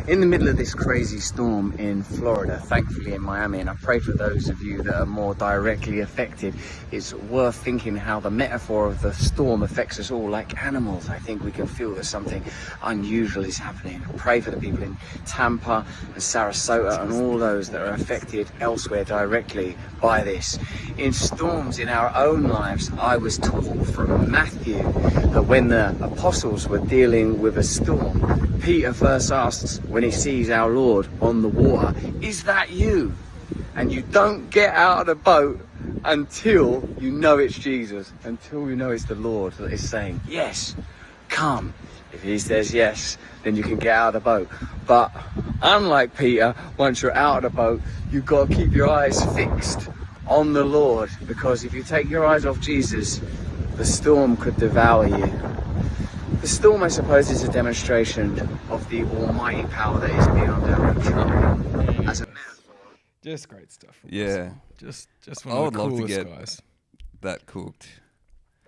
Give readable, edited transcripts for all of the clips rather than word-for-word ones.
In the middle of this crazy storm in Florida, thankfully in Miami, and I pray for those of you that are more directly affected, it's worth thinking how the metaphor of the storm affects us all like animals. I think we can feel that something unusual is happening. Pray for the people in Tampa and Sarasota and all those that are affected elsewhere directly by this. In storms in our own lives, I was taught from Matthew that when the apostles were dealing with a storm, Peter first asks, when he sees our Lord on the water, "Is that you?" And you don't get out of the boat until you know it's Jesus, until you know it's the Lord that is saying, "Yes, come." If he says yes, then you can get out of the boat. But unlike Peter, once you're out of the boat, you've got to keep your eyes fixed on the Lord, because if you take your eyes off Jesus, the storm could devour you. The storm, I suppose, is a demonstration of the almighty power that is beyond our control. As a metaphor. Just great stuff. Yeah. Just one of the coolest guys. That cooked.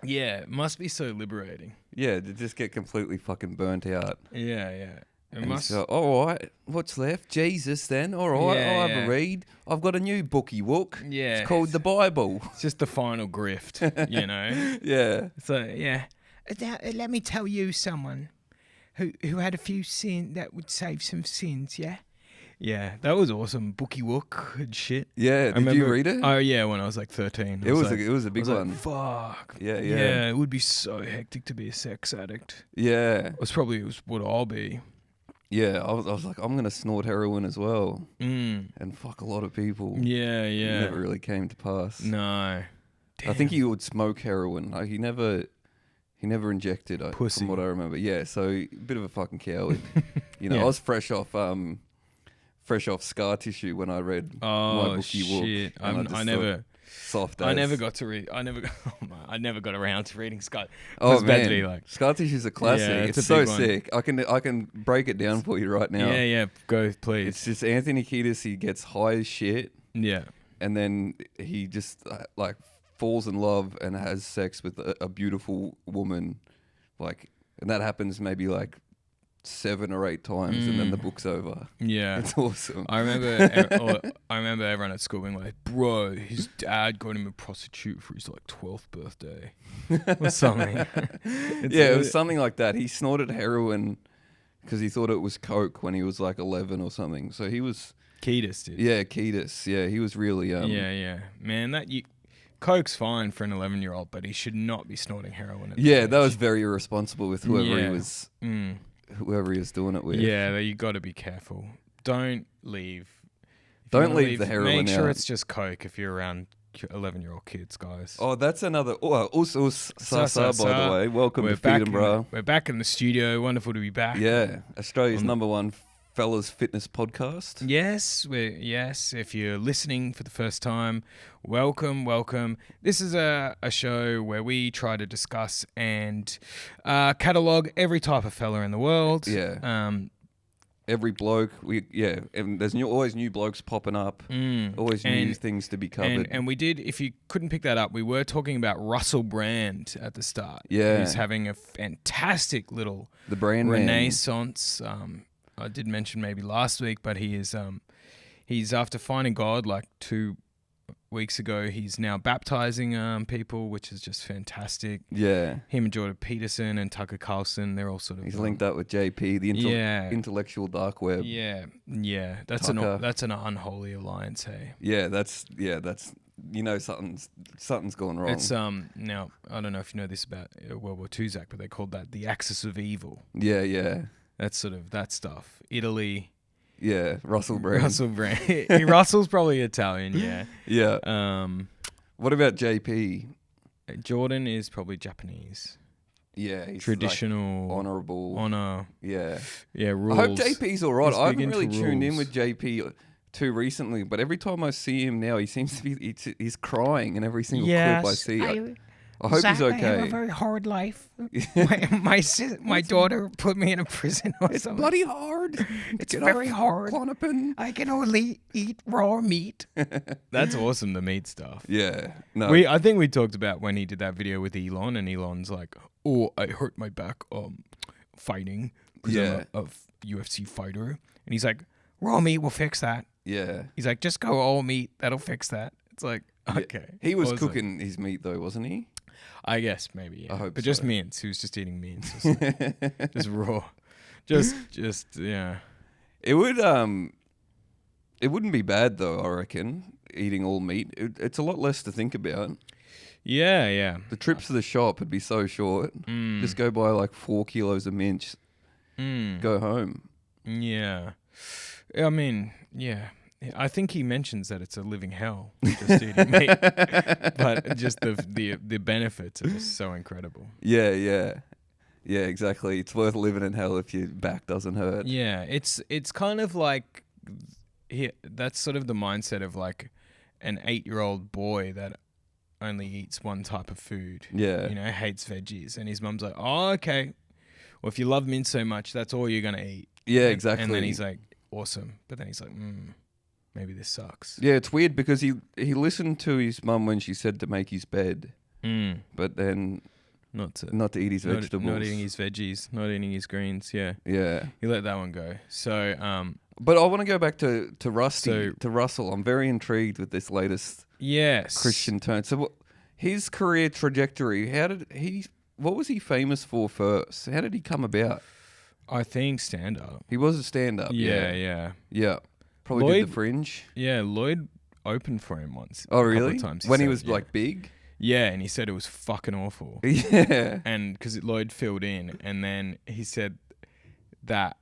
Yeah, it must be so liberating. Yeah, to just get completely fucking burnt out. Yeah, yeah. It And must. so, all right, what's left? Jesus, then. All right, Yeah, I'll have yeah. a read. I've got a new bookie wook. Yeah. It's called the Bible. It's just the final grift, you know? Yeah. So, yeah. Let me tell you someone who had a few sins that would save some sins, yeah? Yeah, that was awesome. Bookie Wook and shit. Yeah, did you read it? Oh, yeah, when I was like 13. It was a big one. Like, fuck. Yeah. Yeah, it would be so hectic to be a sex addict. Yeah. It was what I'll be. Yeah, I was like, I'm going to snort heroin as well. Mm. And fuck a lot of people. Yeah. It never really came to pass. No. Damn. I think he would smoke heroin. Like, he never injected it, Pussy. from what I remember. Yeah, so a bit of a fucking coward. You know, Yeah. I was fresh off scar tissue when I read my Oh, bookie shit. Wook. And I never... Soft I as. never got to read. I never got around to reading Scott. Oh Bad to man, be like, scar tissue's a classic. Yeah, it's a so big one. sick. I can break it down for you right now. yeah, go please. It's just Anthony Kiedis. He gets high as shit, Yeah, and then he just like falls in love and has sex with a beautiful woman, like, and that happens maybe like 7 or 8 times, and then the book's over. yeah. It's awesome. I remember everyone at school being like, "Bro, his dad got him a prostitute for his like 12th birthday, or something." It was something like that. He snorted heroin because he thought it was coke when he was like 11 or something. So he was Kiedis did. Yeah, Kiedis. Yeah, he was really Yeah. Man, coke's fine for an 11-year-old, but he should not be snorting heroin. At Yeah, that that age. was very irresponsible with whoever he was. Mm. Whoever he was doing it with. Yeah, you got to be careful. Don't leave. If Don't you wanna leave the heroin Make sure out. it's just coke if you're around 11-year-old kids, guys. Oh, that's another. Oh, Sasa, by the way. Welcome to back Peterborough. We're back in the studio. Wonderful to be back. Yeah, Australia's number one fellas fitness podcast. Yes, if you're listening for the first time, welcome. This is a show where we try to discuss and catalogue every type of fella in the world. Yeah. Every bloke, and there's always new blokes popping up, always new things to be covered. And we did, if you couldn't pick that up, we were talking about Russell Brand at the start. Yeah. He's having a fantastic little The brand man. renaissance. I did mention maybe last week, but he's after finding God like 2 weeks ago, he's now baptizing people, which is just fantastic. Yeah. Him and Jordan Peterson and Tucker Carlson, they're all sort of... He's linked up with JP, the intellectual dark web. Yeah. That's an unholy alliance, hey? Yeah, that's something's gone wrong. It's now I don't know if you know this about World War II, Zack, but they called that the axis of evil. Yeah. That's sort of that stuff. Italy. Yeah, Russell Brand. Russell's probably Italian, yeah. Yeah. What about JP? Jordan is probably Japanese. Yeah, he's traditional, like honourable. Honor. Yeah. Rules. I hope JP's all right. He's I big haven't really into tuned in rules. with JP too recently, but every time I see him now, he seems to be he's crying in every single clip I see. I hope Zack, he's I have a okay. very hard life. My daughter put me in a prison or It's something. bloody hard. It's very hard. Clonopin. I can only eat raw meat. That's awesome, the meat stuff. Yeah. No. I think we talked about when he did that video with Elon, and Elon's like, "Oh, I hurt my back fighting because I'm a UFC fighter," and he's like, "Raw meat will fix that." Yeah. He's like, "Just go all meat, that'll fix that." It's like, okay. He was Awesome. cooking his meat though, wasn't he? I guess maybe. Yeah. I hope but so. just mince. He was just eating mince, or something. Just raw. Just yeah. It would it wouldn't be bad though, I reckon, eating all meat. It's a lot less to think about. Yeah, yeah. The trips to the shop would be so short. Just go buy like 4 kilos of mince. Go home. Yeah. I mean, yeah. I think he mentions that it's a living hell just eating meat, but just the benefits are just so incredible. Yeah, exactly. It's worth living in hell if your back doesn't hurt. Yeah, it's kind of like that's sort of the mindset of like an 8-year-old boy that only eats one type of food. Yeah. You know, hates veggies, and his mum's like, "Oh, okay. Well, if you love mince so much, that's all you're gonna eat." Yeah, exactly. And then he's like, "Awesome," but then he's like, maybe this sucks. Yeah, it's weird because he listened to his mum when she said to make his bed, but then not to eat his vegetables. Not eating his veggies, not eating his greens, yeah. Yeah. He let that one go. So, but I want to go back to Russell. I'm very intrigued with this latest yes. Christian turn. So his career trajectory, what was he famous for first? How did he come about? I think stand-up. He was a stand-up. Yeah. Probably did the Fringe. Yeah, Lloyd opened for him once. Oh, a couple really? of times When he said, was like big? Yeah, and he said it was fucking awful. Yeah. And because Lloyd filled in, and then he said that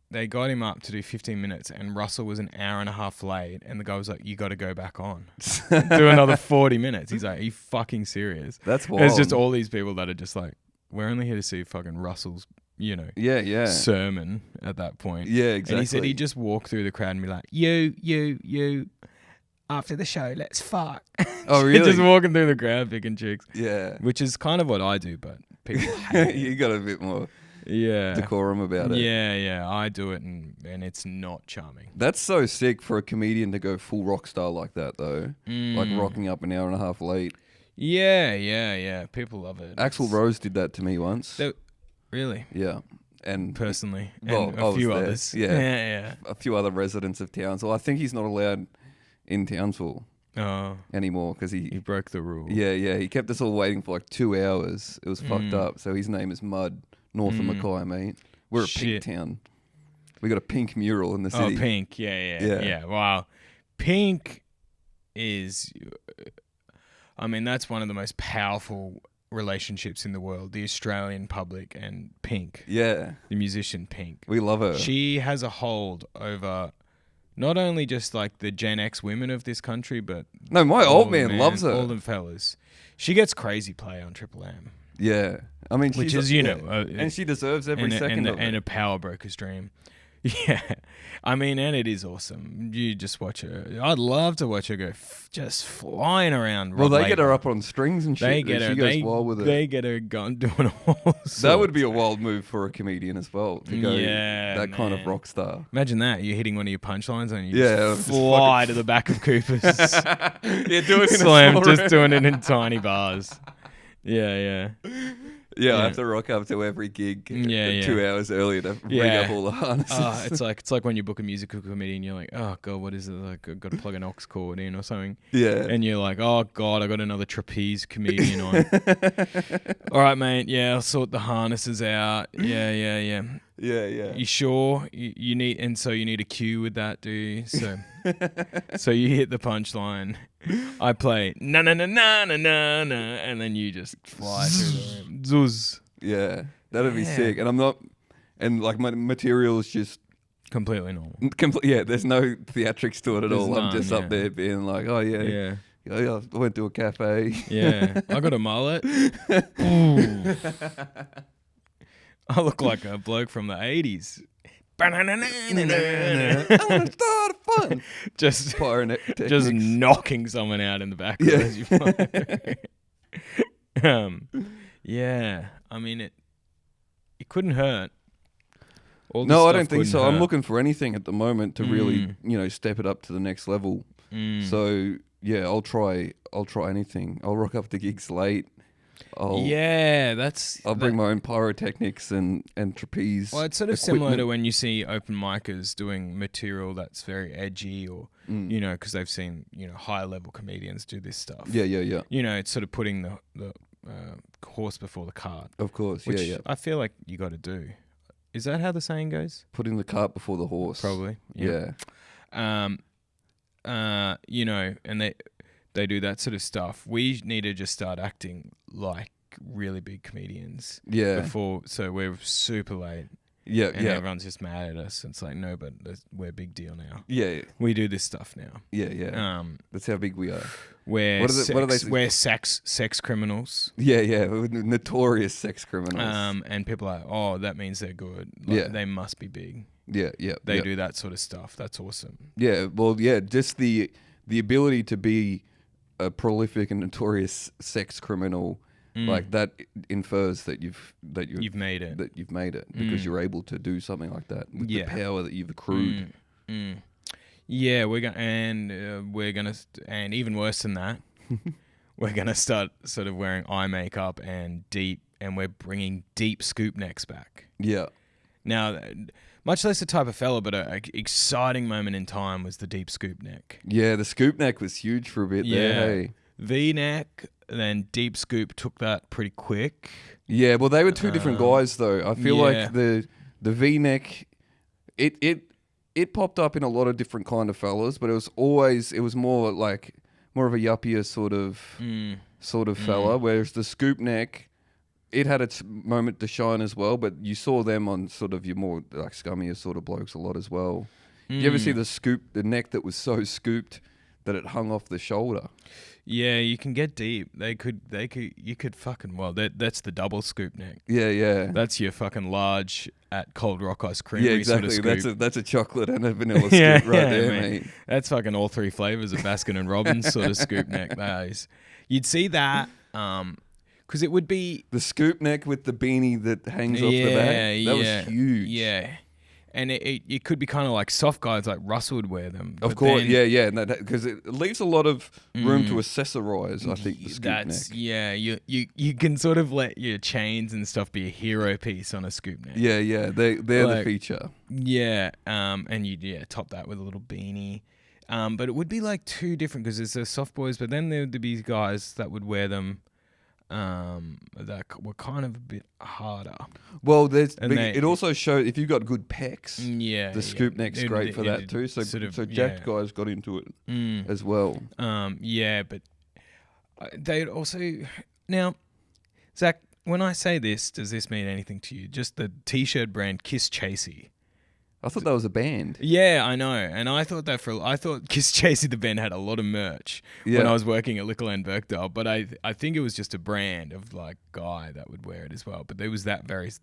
they got him up to do 15 minutes, and Russell was an hour and a half late, and the guy was like, "You got to go back on, do another 40 minutes." He's like, "Are you fucking serious?" That's wild. There's just all these people that are just like, "We're only here to see fucking Russell's, sermon at that point." Yeah, exactly. And he said he'd just walk through the crowd and be like, you, after the show, let's fuck. Oh, really? Just walking through the crowd picking chicks. Yeah. Which is kind of what I do, but people hate it. You got a bit more Yeah. decorum about it. Yeah, I do it, and it's not charming. That's so sick for a comedian to go full rock star like that, though. Like rocking up an hour and a half late. Yeah. People love it. Axl Rose did that to me once. Really? Yeah. And Personally. Well, And I a was few there. others. Yeah. Yeah. a few other residents of Townsville. I think he's not allowed in Townsville Oh, anymore because he broke the rule. Yeah. He kept us all waiting for like 2 hours. It was fucked up. So his name is Mud, north of Mackay, mate. We're a pink town. We got a pink mural in the city. Oh, pink. Yeah. Wow. Pink is, I mean, that's one of the most powerful relationships in the world, the Australian public and Pink. Yeah. The musician Pink. We love her. She has a hold over not only just like the Gen X women of this country, but No, my old man loves her. all the fellas. She gets crazy play on Triple M. Yeah. I mean, Which she's is, and she deserves every second of it. And a power broker's dream. Yeah. I mean, and it is awesome. You just watch her. I'd love to watch her go just flying around. Well, they get her up on strings and shit. They get her. She goes wild with it. They get her doing all sorts. That would be a wild move for a comedian as well, to go that kind of man. rock star. Imagine that. You're hitting one of your punchlines and you just fly to the back of Cooper's. Yeah, do it in Slam, a just doing it in tiny bars. Yeah. Yeah, I have to rock up to every gig 2 hours earlier to ring up all the harnesses. It's like when you book a musical comedian, you're like, oh god, what is it? Like, I've got to plug an aux cord in or something. Yeah. And you're like, oh god, I got another trapeze comedian on. All right, mate. Yeah, I'll sort the harnesses out. Yeah. Yeah. You sure? You need a cue with that, do you? So you hit the punchline. I play na, and then you just fly through the room. Zuz. Yeah, that'd be sick. And I'm not, and like my material is just Completely normal. there's no theatrics to it at all. I'm just up there being like, oh yeah, I went to a cafe. Yeah, I got a mullet. Ooh. I look like a bloke from the 80s. I want to start fun. Just Pyrotechnics. knocking someone out in the background as you fly. Yeah, I mean it couldn't hurt. All this No, I stuff don't think couldn't so. I'm hurt. looking for anything at the moment to really, step it up to the next level. So yeah, I'll try anything. I'll rock up to gigs late. I'll bring my own pyrotechnics and trapeze. Well, it's sort of similar to when you see open micers doing material that's very edgy, or because they've seen higher level comedians do this stuff. Yeah. It's sort of putting the horse before the cart. Of course, which yeah. I feel like you got to do. Is that how the saying goes? Putting the cart before the horse. Probably. Yeah. And they do that sort of stuff. We need to just start acting like really big comedians. Yeah. So we're super late. Yeah, and everyone's just mad at us. It's like, no, but we're a big deal now. Yeah. We do this stuff now. Yeah. That's how big we are. We're sex criminals. Yeah. We're notorious sex criminals. And people are like, oh, that means they're good. Like, they must be big. Yeah. They do that sort of stuff. That's awesome. Yeah. Well, yeah. Just the ability to be a prolific and notorious sex criminal. Like that infers that you've made it. That you've made it because you're able to do something like that with the power that you've accrued. Yeah, and even worse than that, we're gonna start sort of wearing eye makeup and we're bringing deep scoop necks back. Yeah. Now, much less the type of fella, but an exciting moment in time was the deep scoop neck. Yeah, the scoop neck was huge for a bit there. Hey. V-neck, then deep scoop took that pretty quick. Yeah, well, they were two different guys, though. I feel like the V-neck, it popped up in a lot of different kind of fellas, but it was more of a yuppier sort of fella, whereas the scoop neck, it had its moment to shine as well, but you saw them on sort of your more like scummier sort of blokes a lot as well. You ever see the neck that was so scooped that it hung off the shoulder? Yeah, you can get deep. You could fucking, that's the double scoop neck. Yeah. That's your fucking large at Cold Rock Ice Cream. Yeah, exactly. Sort of scoop. That's a chocolate and a vanilla scoop right there, mate. That's fucking all three flavors of Baskin and Robbins sort of scoop neck. You'd see that, because it would be the scoop neck with the beanie that hangs off the back. That was huge. Yeah. And it could be kind of like soft guys like Russell would wear them. Of course, yeah, because it leaves a lot of room to accessorize, I think, the scoop neck. Yeah, you can sort of let your chains and stuff be a hero piece on a scoop neck. Yeah, they're the feature. Yeah, and you top that with a little beanie. But it would be like two different, because there's the soft boys, but then there would be guys that would wear them that were kind of a bit harder. Well, it also showed if you've got good pecs. The scoop neck's great for that too. So jacked guys got into it as well. But they'd also now, Zach. When I say this, does this mean anything to you? Just the T-shirt brand Kiss Chasey. I thought that was a band. Yeah, I know. And I thought Kiss Chasey the band had a lot of merch when I was working at Liquorland Birkdale, but I think it was just a brand of like guy that would wear it as well. But there was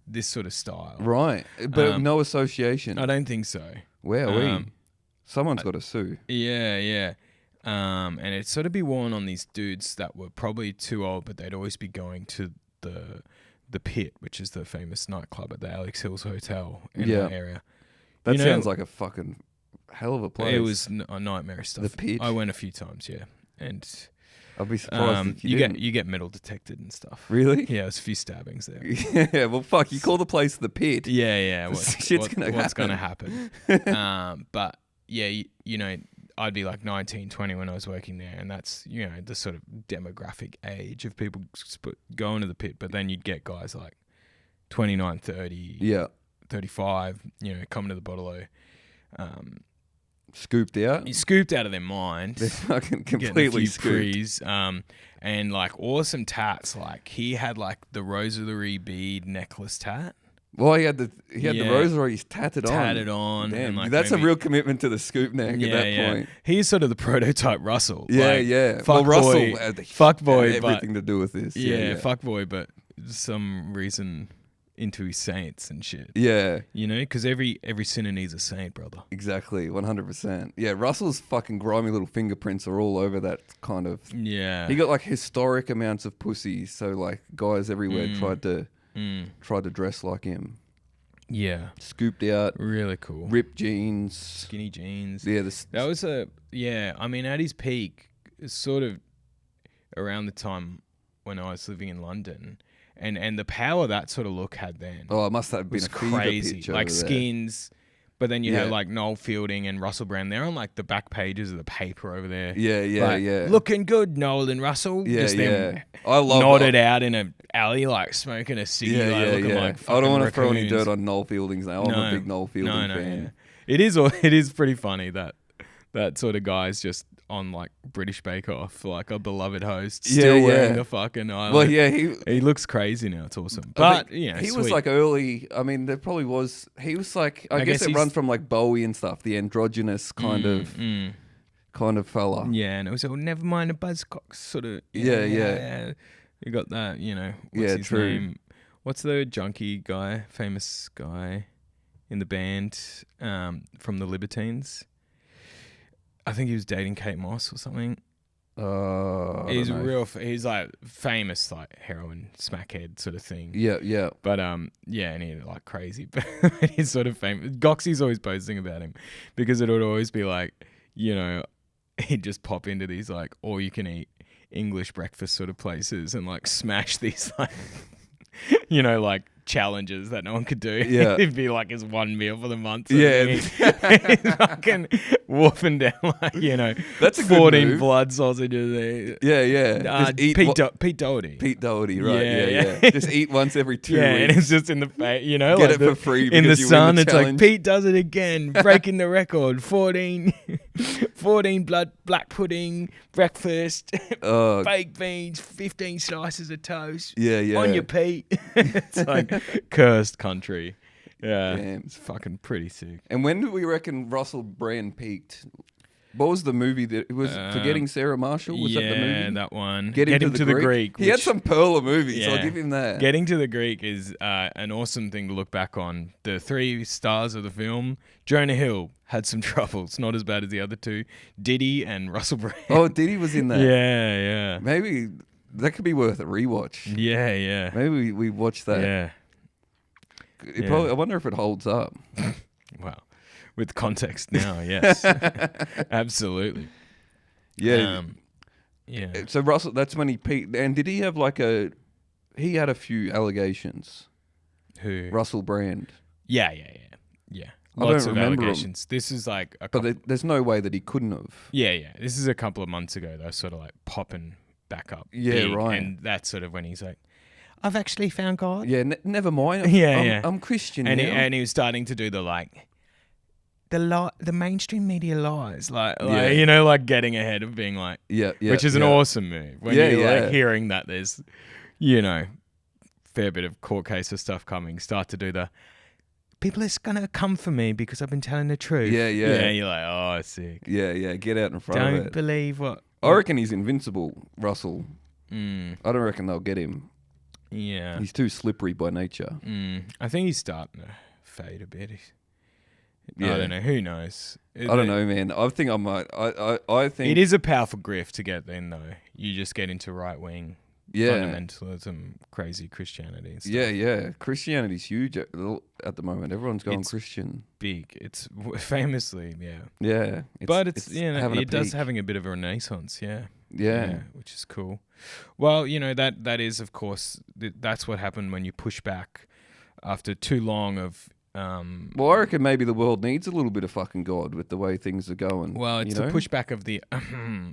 this sort of style. Right. But no association. I don't think so. Where someone's got to sue. Yeah. And it'd sort of be worn on these dudes that were probably too old, but they'd always be going to the Pit, which is the famous nightclub at the Alex Hills Hotel in that area. That sounds like a fucking hell of a place. It was a nightmarish stuff. The Pit. I went a few times, and I'd be surprised if you didn't. You get metal detected and stuff. Really? Yeah, there's a few stabbings there. Yeah, well, fuck, you call the place the Pit. Yeah. What's gonna happen? But yeah, I'd be like 19, 20 when I was working there, and that's the sort of demographic age of people going to the Pit. But then you'd get guys like 29, 30. Yeah. 35, coming to the Bottle-O. Scooped out? Scooped out of their mind. They're fucking completely scooped. Prees, and like awesome tats. Like he had like the rosary bead necklace tat. Well, he had the rosaries tatted on. Damn, and like that's a real commitment to the scoop neck at that point. He's sort of the prototype Russell. Yeah. Russell, fuck boy, everything to do with this. Yeah, fuck boy, but for some reason into his saints and shit. Yeah, You know, because every sinner needs a saint, brother. exactly, 100%. Yeah, Russell's fucking grimy little fingerprints are all over that kind of. Yeah. He got like historic amounts of pussy, so like guys everywhere tried to dress like him. Yeah. Scooped out, Really cool. ripped jeans, Skinny jeans. Yeah, That was I mean, at his peak, it's sort of around the time when I was living in London, and the power that sort of look had then Oh, it must have been was a fever crazy. pitch Like over there. Skins, but then you had Yeah. like Noel Fielding and Russell Brand. They're on like the back pages of the paper over there. Yeah, yeah, Like, yeah. looking good, Noel and Russell. Yeah, Just them yeah. I love nodded out in an alley, like smoking a ciggy, Yeah, like, yeah, looking yeah. like I fucking don't want to throw any raccoons. dirt on Noel Fielding's name. I'm a big Noel Fielding fan. Yeah. It is pretty funny that sort of guy's just on like British Bake Off, like a beloved host, still Yeah, wearing yeah. the fucking island. Well, yeah, He looks crazy now. It's awesome. I But, think you know, he was sweet. like early. I mean, there probably was. He was like. I guess it he's- runs from like Bowie and stuff. The androgynous kind of fella. Yeah, and it was all never mind the buzzcocks sort of. Yeah. You got that, you know. What's Yeah, his true. name? What's the junkie guy, famous guy in the band from the Libertines? I think he was dating Kate Moss or something. He's he's like famous, like heroin smackhead sort of thing. Yeah. But yeah, and he's like crazy, but he's sort of famous. Goxie's always posting about him because it would always be like, you know, he'd just pop into these like all you can eat English breakfast sort of places and like smash these like, you know, like challenges that no one could do. Yeah. It'd be like his one meal for the month. Yeah. He's fucking wolfing down like, you know, That's a good 14 move. blood sausages. Yeah. Just eat Pete Doherty. Pete Doherty, right? Yeah. Yeah. Just eat once every 2 Yeah, weeks. and it's just in the face, you know, Get like it for free in the because you win sun. the It's like challenge. Pete does it again, breaking the record. 14 black pudding breakfast, Oh, baked beans, 15 slices of toast. yeah. On your Pete. It's like cursed country. Yeah, Damn. it's fucking pretty sick. And when do we reckon Russell Brand peaked? What was the movie that it was? Forgetting Sarah Marshall? Was that the movie? that one. Getting to the Greek. He had which- some perler movies. Yeah. I'll give him that. Getting to the Greek is an awesome thing to look back on. The 3 stars of the film, Jonah Hill had some troubles, not as bad as the other 2, Diddy and Russell Brand. Oh, Diddy was in that. Yeah. Maybe that could be worth a rewatch. Yeah. Maybe we watch that. Yeah. It probably, I wonder if it holds up. Wow. With context now, yes. Absolutely. Yeah. Yeah. So Russell, that's when he peaked. And did he have like he had a few allegations. Who? Russell Brand. Yeah. I Lots don't of remember 'em. allegations. This is like a But couple, there's no way that he couldn't have. yeah. This is a couple of months ago. They were sort of like popping back up. Yeah, big, right. And that's sort of when he's like, I've actually found God. Yeah, never mind. Yeah. I'm Christian And now. he was starting to do the like the mainstream media lies, like Yeah. you know, like getting ahead of being like, yeah. which is an awesome move when Yeah, you're yeah. like hearing that there's, you know, fair bit of court case of stuff coming. Start to do the people are gonna come for me because I've been telling the truth. Yeah. Yeah, you're like, oh, sick. Yeah. Get out in front of Don't it. believe what. I reckon he's invincible, Russell. Mm, I don't reckon they'll get him. yeah. He's too slippery by nature. I think he's starting to fade a bit. Yeah. I don't know. Who knows? I don't know, man. I think I might. I think It is a powerful grift to get in, though. You just get into right wing fundamentalism, crazy Christianity. And stuff. Yeah. Christianity's huge at the moment. Everyone's going It's Christian. Big. It's famously, yeah. Yeah. But it's you know, having a it does peak. having a bit of a renaissance, yeah. Yeah. Which is cool. Well, you know, that is, of course, that's what happened when you push back after too long of. Well, I reckon maybe the world needs a little bit of fucking God with the way things are going. Well, it's you know? the pushback of the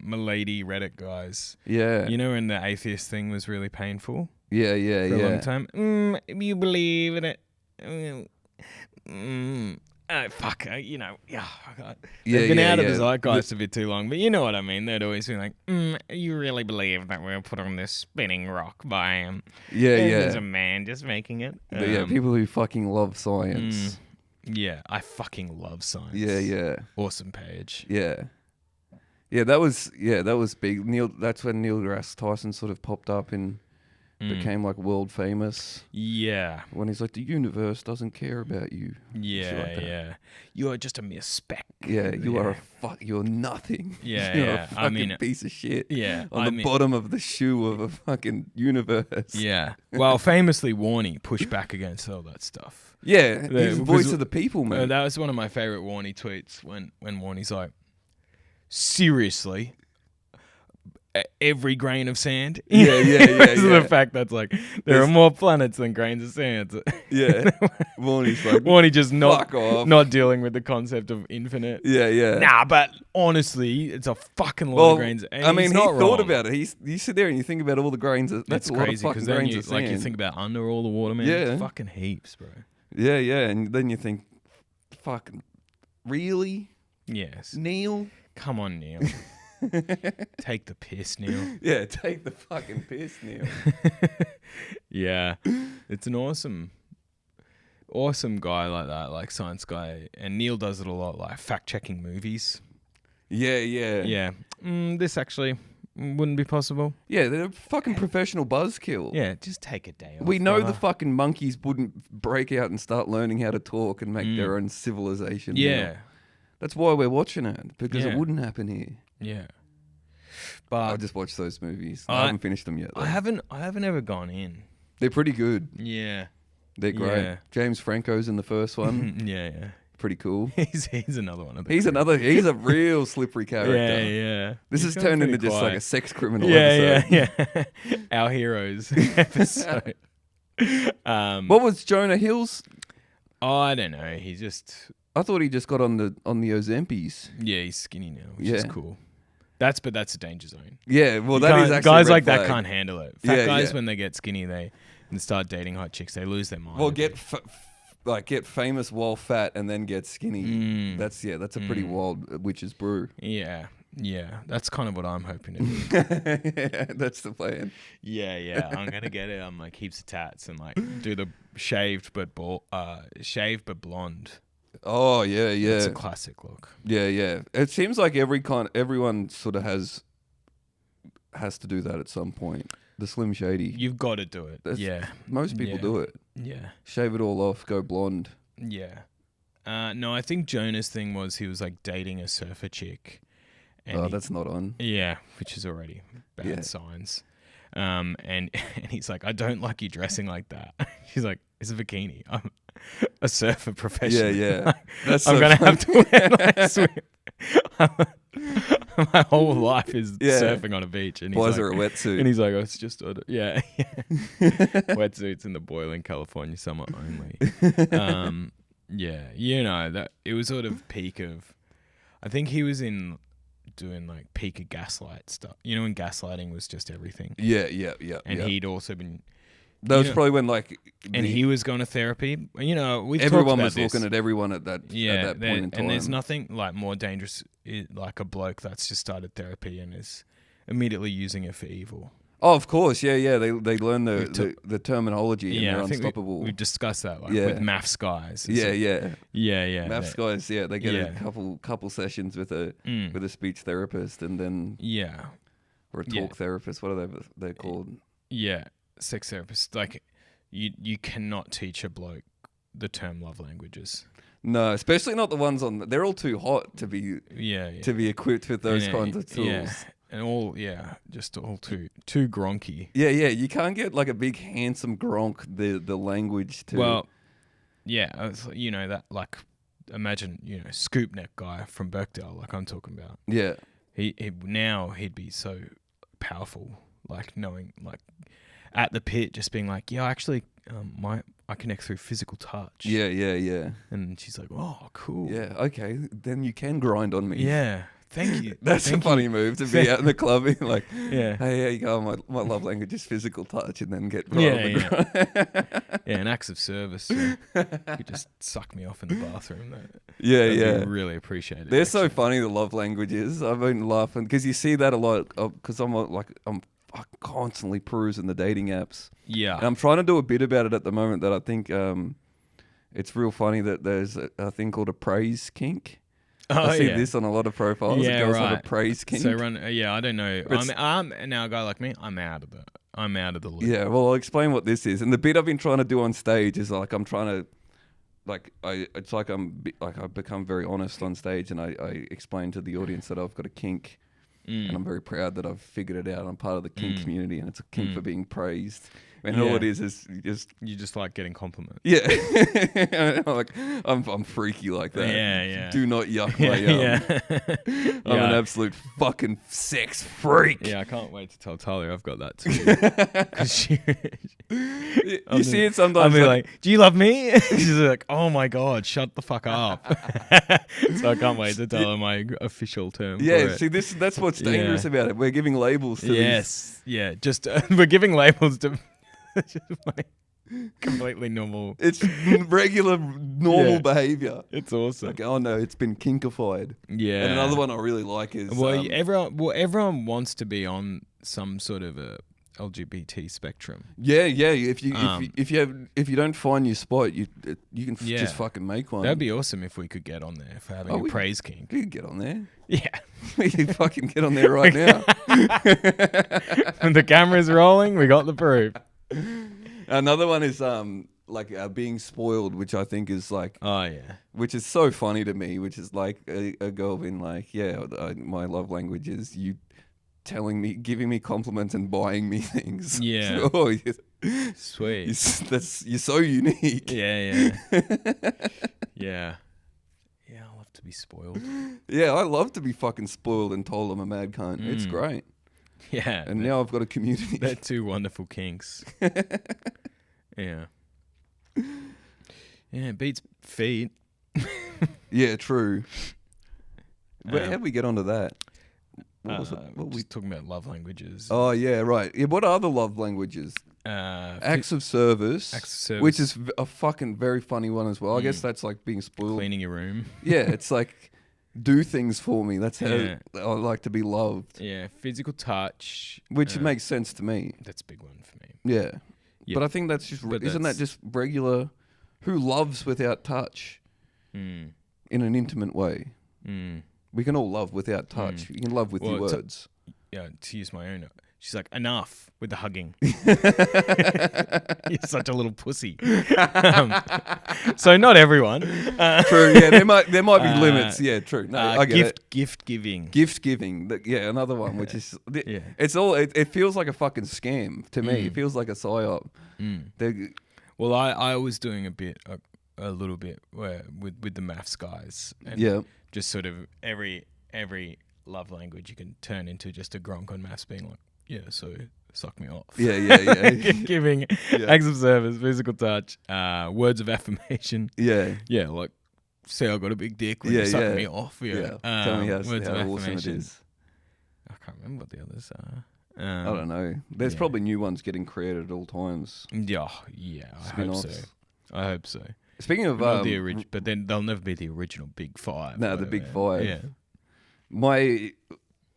milady Reddit guys. Yeah. You know, when the atheist thing was really painful Yeah. for a long time. You believe in it? Fuck, you know, they've been out of the zeitgeist a bit too long, but you know what I mean. They'd always be like, you really believe that we'll put on this spinning rock by him? Yeah. There's a man just making it. But yeah, people who fucking love science. Yeah, I fucking love science. Yeah. Awesome page. Yeah, that was big. That's when Neil deGrasse Tyson sort of popped up in became like world famous. Yeah. When he's like, the universe doesn't care about you. Yeah, Like that. yeah. You are just a mere speck. Yeah, you are you're nothing. Yeah, You're yeah. a fucking piece of shit. Yeah. On the bottom of the shoe of a fucking universe. Yeah. Well, famously, Warney pushed back against all that stuff. Yeah, he's the voice of the people, man. That was one of my favorite Warney tweets when Warney's like, seriously, every grain of sand. Yeah. The fact that's like there are more planets than grains of sand. Yeah, Warney's like, Warney just fuck off. not dealing with the concept of infinite. Yeah. Nah, but honestly, it's a fucking lot of grains. And I mean, he's he not thought about about it. You sit there and you think about all the grains. That's it's a lot crazy of fucking then grains of sand. you think about under all the water, man. Yeah. It's fucking heaps, bro. Yeah, and then you think, fucking, really, Yes. Neil? Come on, Neil. Take the piss, Neil. Yeah, take the fucking piss, Neil. Yeah, it's an awesome guy like that, like science guy, and Neil does it a lot, like fact checking movies. Yeah. Yeah, this actually wouldn't be possible. Yeah, they're a fucking professional buzzkill. Yeah, just take a day off. We know the brother. fucking monkeys wouldn't break out and start learning how to talk and make their own civilization. Yeah. Now. That's why we're watching it, because Yeah. it wouldn't happen here. Yeah, but I just watched those movies. I haven't finished them yet, though. I haven't ever gone in. They're pretty good. Yeah, They're great. Yeah. James Franco's in the first one. yeah. Pretty cool. He's another one of them. He's a real slippery character. Yeah. This He's has gone turned into pretty just like quiet. a sex criminal episode. Yeah. Our heroes episode. What was Jonah Hill's? Oh, I don't know. He just I thought he just got on the Ozempies. he's skinny now, which is Yeah. cool. That's a danger zone. Yeah, well, You that is can't- actually guys a red like that flag. can't handle it. Fat guys yeah. when they get skinny, and start dating hot chicks, they lose their mind. Well, get famous while fat and then get skinny. Mm. That's a pretty wild witch's brew. Yeah. That's kind of what I'm hoping to do. Yeah, that's the plan. Yeah. I'm gonna get it. I'm like heaps of tats and like do the shaved but blonde. Oh yeah. It's a classic look. Yeah. It seems like everyone sort of has to do that at some point. The Slim Shady. You've got to do it. Most people do it. Yeah. Shave it all off, go blonde. Yeah. No, I think Jonah's thing was he was like dating a surfer chick. And That's not on. Yeah, which is already bad signs. And he's like, I don't like you dressing like that. She's like, it's a bikini. I'm a surfer professional. Yeah. That's I'm so gonna have funny. to wear like swim. My whole life is surfing on a beach. And he's Why like, is there a wetsuit? And he's like, oh, it's just wetsuits in the boiling California summer only. That it was sort of peak of. I think he was in doing like peak of gaslight stuff. You know, when gaslighting was just everything. Yeah. And he'd also been. That was probably when he was going to therapy. You know, we've everyone talked about was this. looking at everyone at that point in time. And there's nothing like more dangerous, like a bloke that's just started therapy and is immediately using it for evil. Oh, of course, yeah. They learn the terminology and they're I think unstoppable. we've discussed that with maths guys. Yeah. Maths guys, they get a couple sessions with a speech therapist and then or a talk therapist. What are they called? Yeah, sex therapist. Like you cannot teach a bloke the term love languages. No, especially not the ones on. They're all too hot to be to be equipped with those kinds of tools. Yeah. And just all too gronky. Yeah. You can't get like a big handsome gronk the language to. Well, yeah, that like imagine scoop neck guy from Birkdale, like I'm talking about. Yeah. He'd be so powerful, like knowing like at the pit, just being like, yeah, actually, I connect through physical touch. Yeah. And she's like, oh, cool. Yeah. Okay, then you can grind on me. Yeah. Thank you. That's a funny move to be out in the club being like, yeah. Hey, how you go? My love language is physical touch, and then get right on the ground. Yeah, an acts of service. You could just suck me off in the bathroom. Yeah. Really appreciate it. They're so funny, the love languages. I've been laughing because you see that a lot. Because I'm constantly perusing the dating apps. Yeah. And I'm trying to do a bit about it at the moment that I think it's real funny that there's a thing called a praise kink. Oh, I see yeah. this on a lot of profiles. Yeah, Girls have a right. praise kink. So I don't know. It's- I'm now a guy like me. I'm out of the loop. Yeah, well, I'll explain what this is. And the bit I've been trying to do on stage is like I'm trying to, like, it's like I've become very honest on stage, and I explain to the audience that I've got a kink, and I'm very proud that I've figured it out. I'm part of the kink community, and it's a kink for being praised. And all it is You just like getting compliments. yeah, like I'm freaky like that. Yeah. Do not yuck my yum. I'm an absolute fucking sex freak. Yeah, I can't wait to tell Talia I've got that too. 'Cause You see it sometimes. I'll be like, "Do you love me?" She's like, "Oh my god, shut the fuck up." So I can't wait to tell her my official term. yeah, for it. see, that's what's dangerous about it. We're giving labels to Yes, yeah. Just we're giving labels to just like completely normal. It's regular, normal behavior. It's awesome. Like, oh no, it's been kinkified. Yeah. And another one I really like is everyone wants to be on some sort of a LGBT spectrum. yeah. If you don't find your spot, you can just fucking make one. That'd be awesome if we could get on there for having a praise kink. You can get on there. Yeah. You fucking get on there right now. When the camera's rolling, we got the proof. Another one is being spoiled, which I think is like, Oh yeah. which is so funny to me. Which is like a girl being like, my love language is you telling me, giving me compliments and buying me things. Yeah. Oh, Sweet. you're so unique. Yeah. Yeah. Yeah, I love to be spoiled. Yeah, I love to be fucking spoiled and told I'm a mad cunt. It's great. Yeah. And now I've got a community. They're two wonderful kinks. Yeah. Yeah, it beats feet. Yeah, true. How did we get onto that? What was it? What we talking about love languages. Oh yeah, right. Yeah, what are the love languages? Acts of service. Which is a fucking very funny one as well. I guess that's like being spoiled. Cleaning your room. Yeah, it's like do things for me. That's how I like to be loved. Yeah, physical touch. Which makes sense to me. That's a big one for me. Yeah. But I think that's just isn't that just regular? Who loves without touch in an intimate way? We can all love without touch. You can love with your words. To use my own. She's like, enough with the hugging. You're such a little pussy. So not everyone. True. Yeah, there might be limits. Yeah, true. No, I get it. Gift giving. Gift giving. Yeah, another one, which is it's all. It feels like a fucking scam to me. It feels like a psyop. Well, I was doing a little bit with the maths guys. And just sort of every love language you can turn into just a gronk on maths being like, yeah, so suck me off. Yeah. Giving acts of service, physical touch, words of affirmation. Yeah. Yeah, like, say I got a big dick when you suck me off. Yeah. Tell me how words of awesome it affirmation. is. I can't remember what the others are. I don't know. There's probably new ones getting created at all times. Yeah, I hope so. Speaking of but then they'll never be the original Big Five. No, the Big Five. Yeah.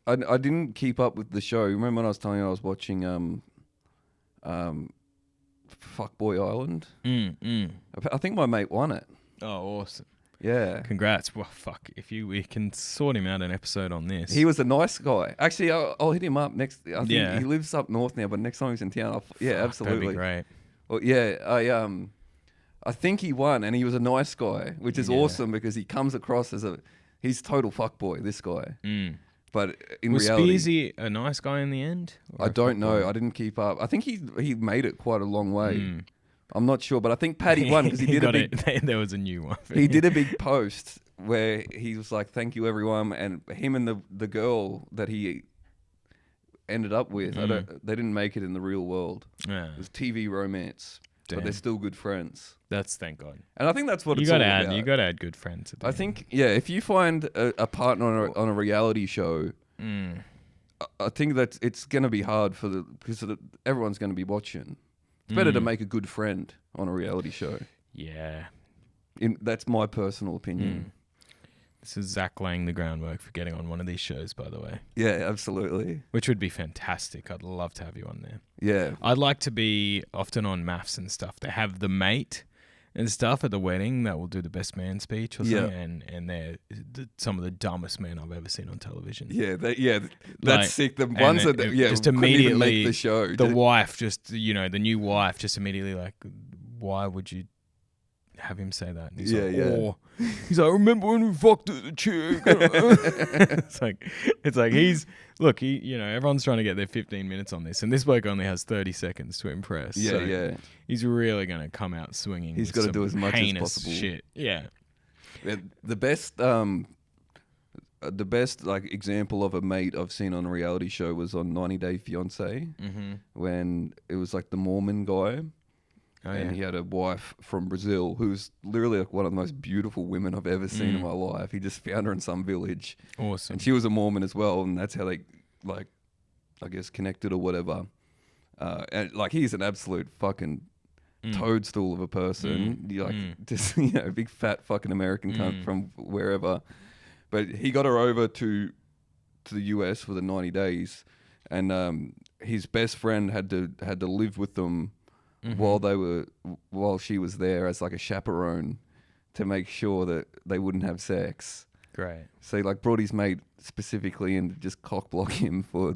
I didn't keep up with the show. Remember when I was telling you I was watching Fuckboy Island? I think my mate won it. Oh, awesome. Yeah. Congrats. Well, fuck. If we can sort him out an episode on this. He was a nice guy. Actually, I'll hit him up next. I think he lives up north now, but next time he's in town, absolutely. That'd be great. Well, yeah, I think he won, and he was a nice guy, which is awesome because he comes across as he's total fuckboy, this guy. But in reality, was Spearsy a nice guy in the end? I don't know. I didn't keep up. I think he made it quite a long way. I'm not sure, but I think Paddy won because he did a big. There was a new one. He did a big post where he was like, "Thank you, everyone," and him and the girl that he ended up with, they didn't make it in the real world. It was TV romance, but they're still good friends. That's thank God. And I think that's what it's all about. You got to add good friends. I think, if you find a partner on a reality show, I think that it's going to be hard because everyone's going to be watching. It's better to make a good friend on a reality show. Yeah. That's my personal opinion. This is Zack laying the groundwork for getting on one of these shows, by the way. Yeah, absolutely. Which would be fantastic. I'd love to have you on there. Yeah. I'd like to be often on maths and stuff to have the mate and stuff at the wedding that will do the best man speech or Yeah. something, and they're some of the dumbest men I've ever seen on television. Yeah, that's Like, sick. The and ones it- that it yeah just couldn't even immediately make the show. The wife just, you know, the new wife just immediately like, why would you have him say that? And he's Yeah, like, yeah. "Oh." He's like, remember when we fucked at the chick? it's like he, you know, everyone's trying to get their 15 minutes on this, and this bloke only has 30 seconds to impress. Yeah, so yeah. He's really gonna come out swinging. He's with gotta some do as much as heinous possible. Shit. Yeah. The best like example of a mate I've seen on a reality show was on 90 Day Fiancé, when it was like the Mormon guy. Oh, And yeah. he had a wife from Brazil who's literally like one of the most beautiful women I've ever seen in my life. He just found her in some village. Awesome. And she was a Mormon as well, and that's how they, like, I guess, connected or whatever. And like, he's an absolute fucking toadstool of a person. You like just a big fat fucking American cunt from wherever. But he got her over to the US for the 90 days, and his best friend had to live with them while she was there as like a chaperone to make sure that they wouldn't have sex. Great. So he like brought his mate specifically in to just cock block him for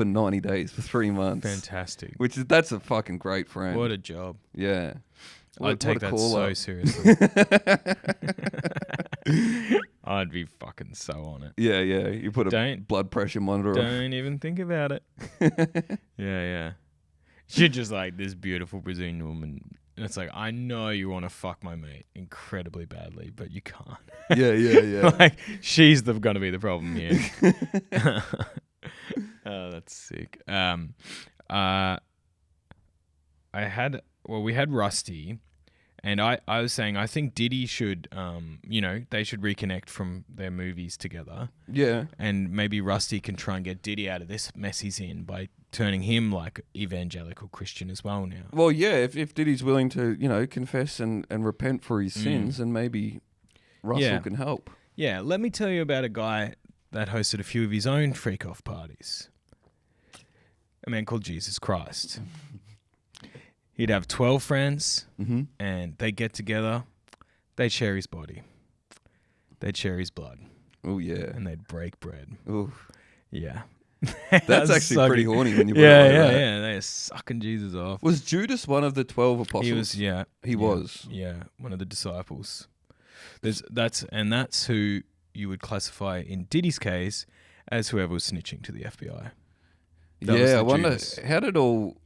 90 days, for 3 months. Fantastic. That's a fucking great friend. What a job. Yeah. I'd take that so call-up. seriously. I'd be fucking so on it. Yeah, yeah. You put a Don't- blood pressure monitor on. Don't even think about it. Yeah. You're just like this beautiful Brazilian woman. And it's like, I know you want to fuck my mate incredibly badly, but you can't. Yeah. Like, she's going to be the problem here. Oh, that's sick. We had Rusty, and I was saying I think Diddy should, they should reconnect from their movies together. Yeah. And maybe Rusty can try and get Diddy out of this mess he's in by turning him like evangelical Christian as well now. Well, yeah, if Diddy's willing to, confess and repent for his sins, then maybe Russell can help. Yeah, let me tell you about a guy that hosted a few of his own freak-off parties. A man called Jesus Christ. He'd have 12 friends, and they'd get together. They'd share his body. They'd share his blood. Oh, yeah. And they'd break bread. Ooh. Yeah. That's actually pretty horny when you put yeah, it like that. Yeah. They're sucking Jesus off. Was Judas one of the 12 apostles? He was, yeah. He was. Yeah, one of the disciples. That's who you would classify in Diddy's case as whoever was snitching to the FBI. I wonder, how did it all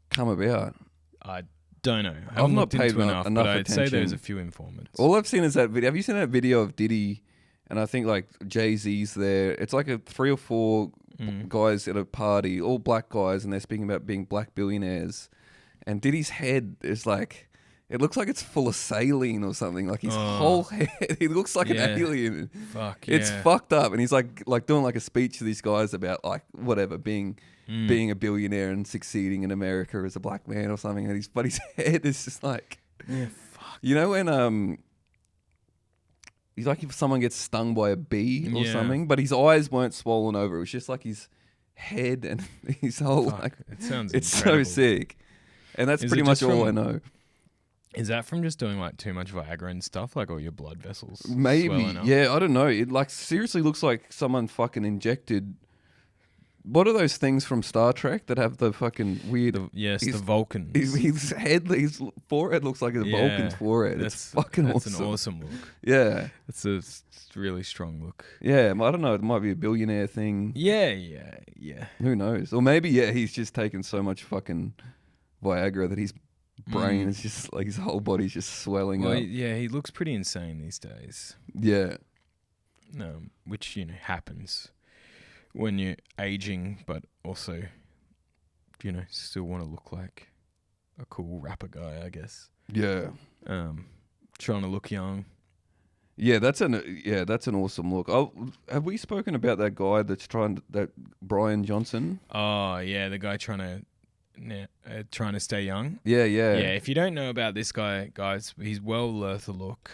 come about? I don't know. I I've haven't not looked paid into enough, enough but I'd say attention. there's a few informants. All I've seen is that video. Have you seen that video of Diddy? And I think like Jay-Z's there. It's like 3 or 4 guys at a party, all black guys, and they're speaking about being black billionaires. And Diddy's head is like, it looks like it's full of saline or something. Like his whole head, he looks like an alien. Fuck, It's fucked up. And he's like doing like a speech to these guys about like whatever, being a billionaire and succeeding in America as a black man or something. And but his head is just like, fuck. you know when he's like if someone gets stung by a bee or something, but his eyes weren't swollen over. It was just like his head and his whole like. It sounds it's incredible. so sick, and that's Is pretty it much just all from- I know. Is that from just doing like too much Viagra and stuff, like all your blood vessels? Maybe, swelling up? yeah, I don't know. It like seriously looks like someone fucking injected. What are those things from Star Trek that have the fucking weird? The Vulcans. His head, his forehead looks like a Vulcan's forehead. It's fucking awesome. That's an awesome look. Yeah, It's a really strong look. yeah. I don't know. It might be a billionaire thing. Yeah. Who knows? Or maybe he's just taken so much fucking Viagra that his brain is just like his whole body's just swelling Well, up. he looks pretty insane these days. Yeah. Which happens when you're aging, but also, still want to look like a cool rapper guy, I guess. Yeah. Trying to look young. Yeah, that's an awesome look. Oh, have we spoken about that guy that Brian Johnson? Oh yeah, the guy trying to stay young. Yeah. Yeah, if you don't know about this guy, guys, he's well worth a look.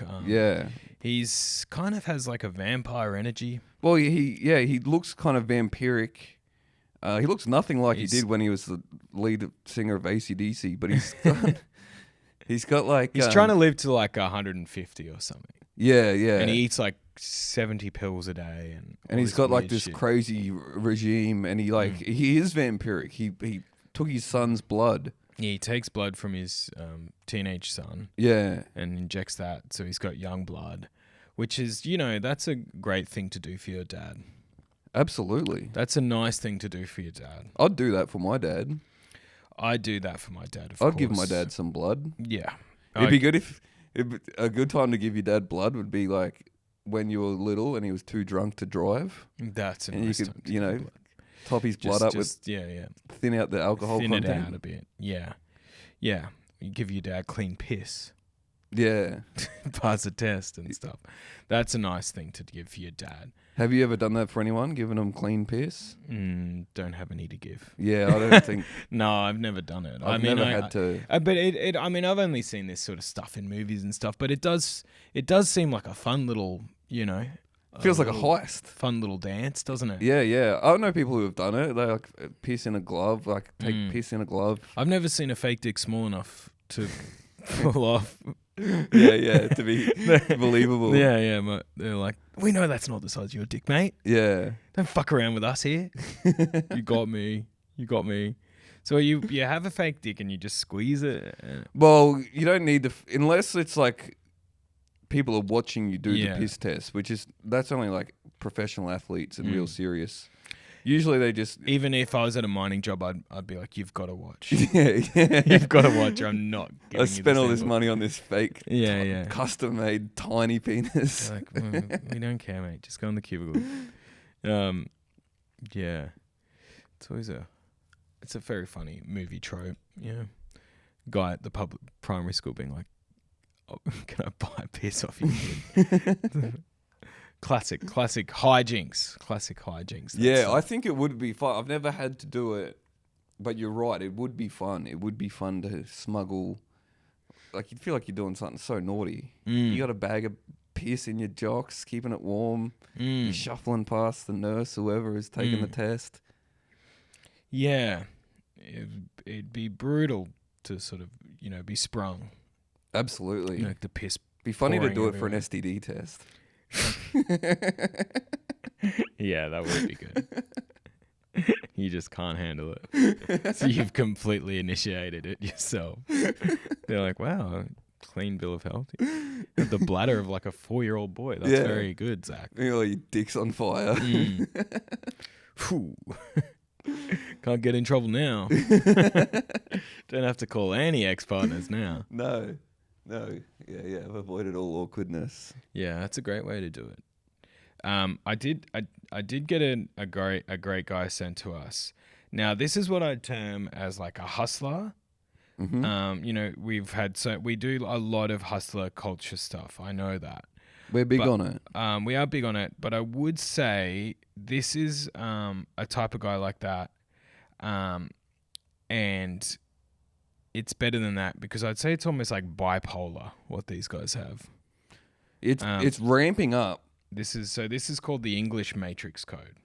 He's kind of has like a vampire energy. Well, he looks kind of vampiric. He looks nothing like he did when he was the lead singer of AC/DC, but He's got like He's trying to live to like 150 or something. Yeah, yeah. And he eats like 70 pills a day, And he's got like this crazy regime, and he is vampiric. He took his son's blood. Yeah, he takes blood from his teenage son. Yeah. And injects that, so he's got young blood, which is, that's a great thing to do for your dad. Absolutely. That's a nice thing to do for your dad. I'd do that for my dad. I'd do that for my dad, of course. I'd give my dad some blood. Yeah. It'd be good if... a good time to give your dad blood would be like when you were little and he was too drunk to drive. That's a and nice you could, time to top his blood up with... Thin out the alcohol content. Thin it out a bit. Yeah. Yeah. You give your dad clean piss. Yeah. Pass a test and stuff. That's a nice thing to give for your dad. Have you ever done that for anyone, giving them clean piss? Don't have any to give. Yeah, I don't think... No, I've never done it. I've never had to... But I've only seen this sort of stuff in movies and stuff, but it does seem like a fun little, Feels like a heist. Fun little dance, doesn't it? Yeah, yeah. I know people who have done it. They like piss in a glove, like take piss in a glove. I've never seen a fake dick small enough to pull off. Yeah, to be believable. Yeah. They're like, we know that's not the size of your dick, mate. Yeah. Don't fuck around with us here. You got me. So you have a fake dick and you just squeeze it? Well, you don't need to... unless it's like people are watching you do the piss test, that's only like professional athletes and real serious. Usually they just... Even if I was at a mining job, I'd be like, you've got to watch. Yeah. You've got to watch. I'm not giving I spent all this money on this fake custom-made tiny penis. Like, we don't care, mate. Just go in the cubicle. Yeah. It's always it's a very funny movie trope. Yeah. Guy at the public primary school being like, oh, can I buy a piss off you? Classic hijinks. Yeah, I think it would be fun. I've never had to do it, but you're right. It would be fun. It would be fun to smuggle. Like, you'd feel like you're doing something so naughty. You got a bag of piss in your jocks, keeping it warm. You're shuffling past the nurse, whoever is taking the test. Yeah, it'd be brutal to sort of, be sprung. Absolutely. Like the piss. Be funny to do it for an STD test. Yeah, that would be good. You just can't handle it. So you've completely initiated it yourself. They're like, wow, clean bill of health. The bladder of like a 4-year-old boy. That's very good, Zack. Your dick's on fire. Can't get in trouble now. Don't have to call any ex-partners now. No. Yeah. I've avoided all awkwardness. Yeah, that's a great way to do it. I did get a great guy sent to us. Now, this is what I'd term as like a hustler. Mm-hmm. We do a lot of hustler culture stuff. I know that. We're big on it. We are big on it, but I would say this is a type of guy like that, and it's better than that because I'd say it's almost like bipolar what these guys have. It's ramping up. This is called the English Matrix Code.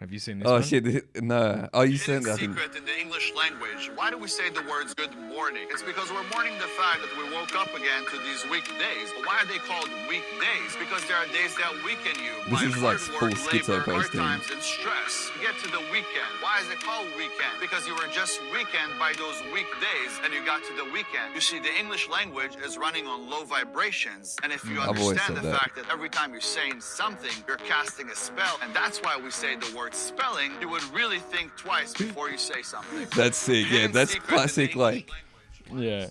Have you seen this? Oh shit! No. Oh, you sent that. Secret in the English language. Why do we say the words "good morning"? It's because we're mourning the fact that we woke up again to these weekdays. Why are they called weekdays? Because there are days that weaken you. This is like full schizo posting. Hard times and stress. You get to the weekend. Why is it called weekend? Because you were just weakened by those weekdays, and you got to the weekend. You see, the English language is running on low vibrations, and if you understand the fact that every time you're saying something, you're casting a spell, and that's why we say the word spelling, you would really think twice before you say something. That's sick. Yeah, that's classic. Like, yeah,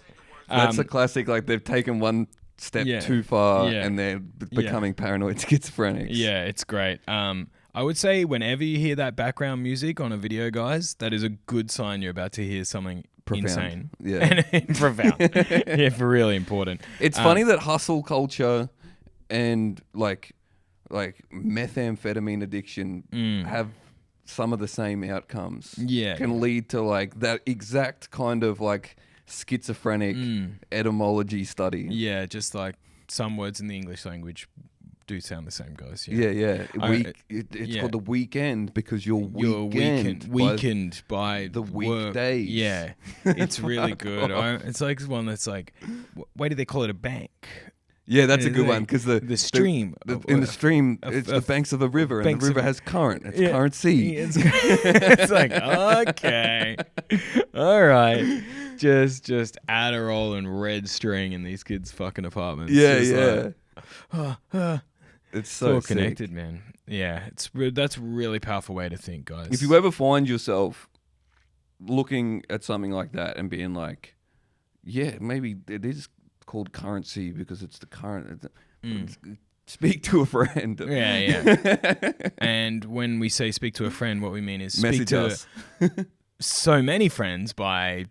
that's a classic. Like they've taken one step too far and they're becoming paranoid schizophrenics. Yeah, it's great. I would say whenever you hear that background music on a video, guys, that is a good sign you're about to hear something insane. Yeah, and profound. Yeah, really important. It's funny that hustle culture and like methamphetamine addiction have some of the same outcomes. Yeah. Can lead to like that exact kind of like schizophrenic etymology study. Yeah, just like some words in the English language do sound the same, guys. Yeah. It's called the weekend because you're weakened by the work. weekdays. Yeah, it's really good. It's like one that's like, why do they call it a bank? Yeah, that's a good one because the stream in the stream, it's the banks of the river, and the river has current. It's currency. It's like, okay, all right, just Adderall and red string in these kids' fucking apartments. Yeah. Like, it's so all connected, man. Yeah, that's a really powerful way to think, guys. If you ever find yourself looking at something like that and being like, yeah, maybe it is called currency because it's the current. Speak to a friend. Yeah. And when we say speak to a friend, what we mean is speak Message to us. so many friends by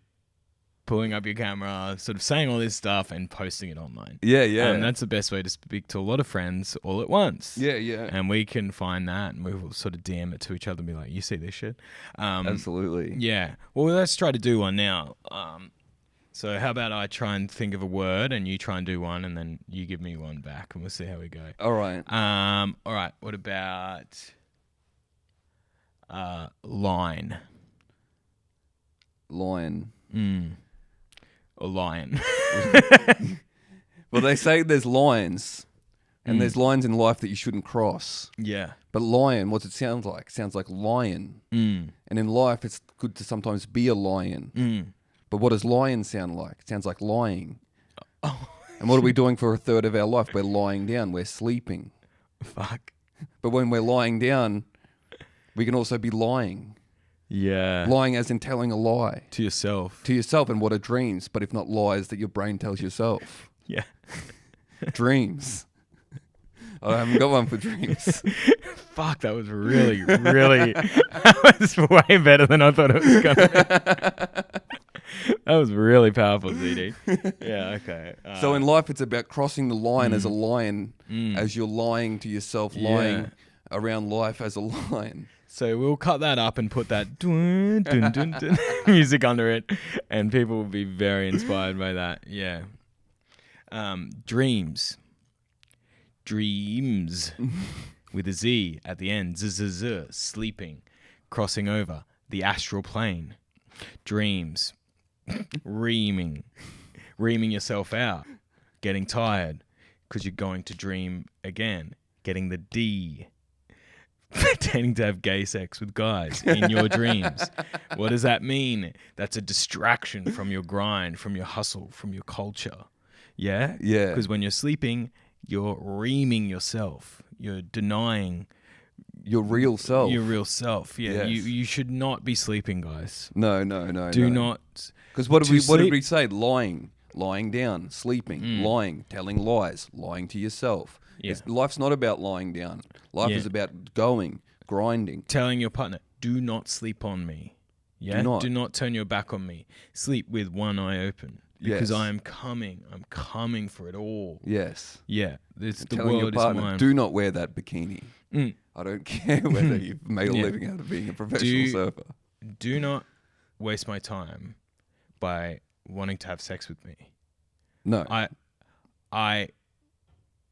pulling up your camera, sort of saying all this stuff and posting it online. Yeah. That's the best way to speak to a lot of friends all at once. Yeah. And we can find that and we will sort of DM it to each other and be like, you see this shit? Absolutely. Yeah. Well, let's try to do one now. So how about I try and think of a word and you try and do one and then you give me one back and we'll see how we go. All right. All right. What about line? Lion. Or lion. Well, they say there's lines, and there's lines in life that you shouldn't cross. Yeah. But lion, what's it sound like? It sounds like lion. And in life, it's good to sometimes be a lion. But what does lion sound like? It sounds like lying. Oh. And what are we doing for a third of our life? We're lying down. We're sleeping. Fuck. But when we're lying down, we can also be lying. Yeah. Lying as in telling a lie. To yourself. To yourself, and what are dreams? But if not lies that your brain tells yourself. Yeah. Dreams. I haven't got one for dreams. Fuck, that was really, that was way better than I thought it was going to be. That was really powerful, ZD. Yeah, okay. So in life, it's about crossing the line as a lion, as you're lying to yourself, lying around life as a lion. So we'll cut that up and put that dun, dun, dun, dun, music under it, and people will be very inspired by that. Yeah. Dreams. Dreams. With a Z at the end. Z, sleeping. Crossing over. The astral plane. Dreams. Reaming. Reaming yourself out. Getting tired. Because you're going to dream again. Getting the D. Pretending to have gay sex with guys in your dreams. What does that mean? That's a distraction from your grind, from your hustle, from your culture. Yeah? Yeah. Because when you're sleeping, you're reaming yourself. You're denying your real self. Your real self. Yeah. Yes. You should not be sleeping, guys. No. Do not. Because what did we say? Lying down, sleeping, lying, telling lies, lying to yourself. Yeah. Life's not about lying down. Life is about going, grinding. Telling your partner, do not sleep on me. Yeah? Do not turn your back on me. Sleep with one eye open. Because I am coming. I'm coming for it all. Yes. Yeah. The telling your world partner, is mine. do not wear that bikini. I don't care whether you've made a living out of being a professional surfer. Do not waste my time by wanting to have sex with me. No. I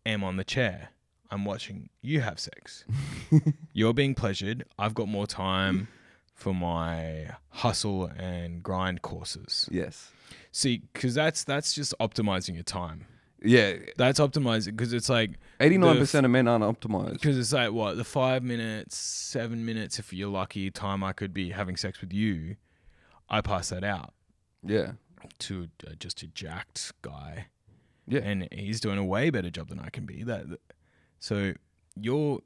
am on the chair. I'm watching you have sex. You're being pleasured. I've got more time for my hustle and grind courses. Yes. See, because that's just optimizing your time. Yeah. That's optimizing because it's like 89% of men aren't optimized. Because it's like what, the 5 minutes, 7 minutes, if you're lucky, time I could be having sex with you, I pass that out. Yeah. To just a jacked guy. Yeah. And he's doing a way better job than I can be. So you're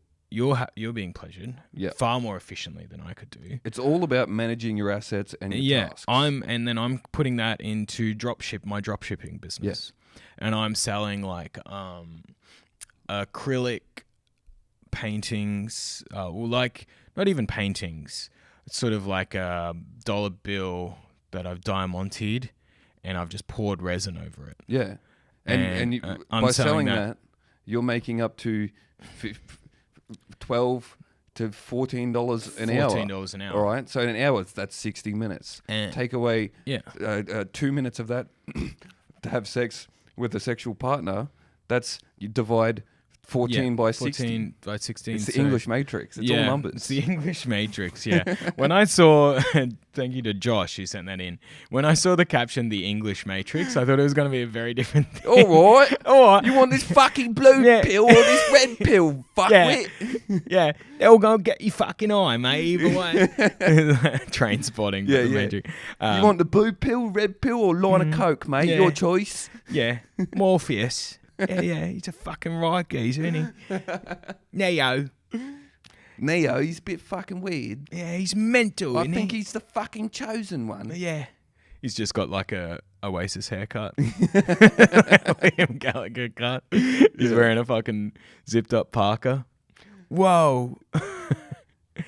being pleasured far more efficiently than I could do. It's all about managing your assets and your tasks. And then I'm putting that into my drop shipping business. Yeah. And I'm selling like acrylic paintings, like not even paintings. It's sort of like a dollar bill that I've diamanted and I've just poured resin over it. Yeah. And by selling that, you're making up to $12 to $14 an hour. $14 an hour. All right. So in an hour, that's 60 minutes. And take away 2 minutes of that to have sex with a sexual partner. You divide 14 by 16. 14 by 16. It's the English matrix. It's all numbers. It's the English matrix, yeah. When I saw, thank you to Josh who sent that in. When I saw the caption, the English matrix, I thought it was going to be a very different thing. All right. All right. You want this fucking blue pill or this red pill? Fuckwit. Yeah. They'll go get your fucking eye, mate, either way. Train spotting. Yeah, the yeah. matrix. You want the blue pill, red pill, or line of coke, mate? yeah. Your choice. Yeah. Morpheus. Yeah, he's a fucking right geezer, isn't he? Neo. He's a bit fucking weird. Yeah, he's mental, I isn't think he? he's the fucking chosen one. Yeah. He's just got like a Oasis haircut. Liam Gallagher cut. He's wearing a fucking zipped up parka. Whoa.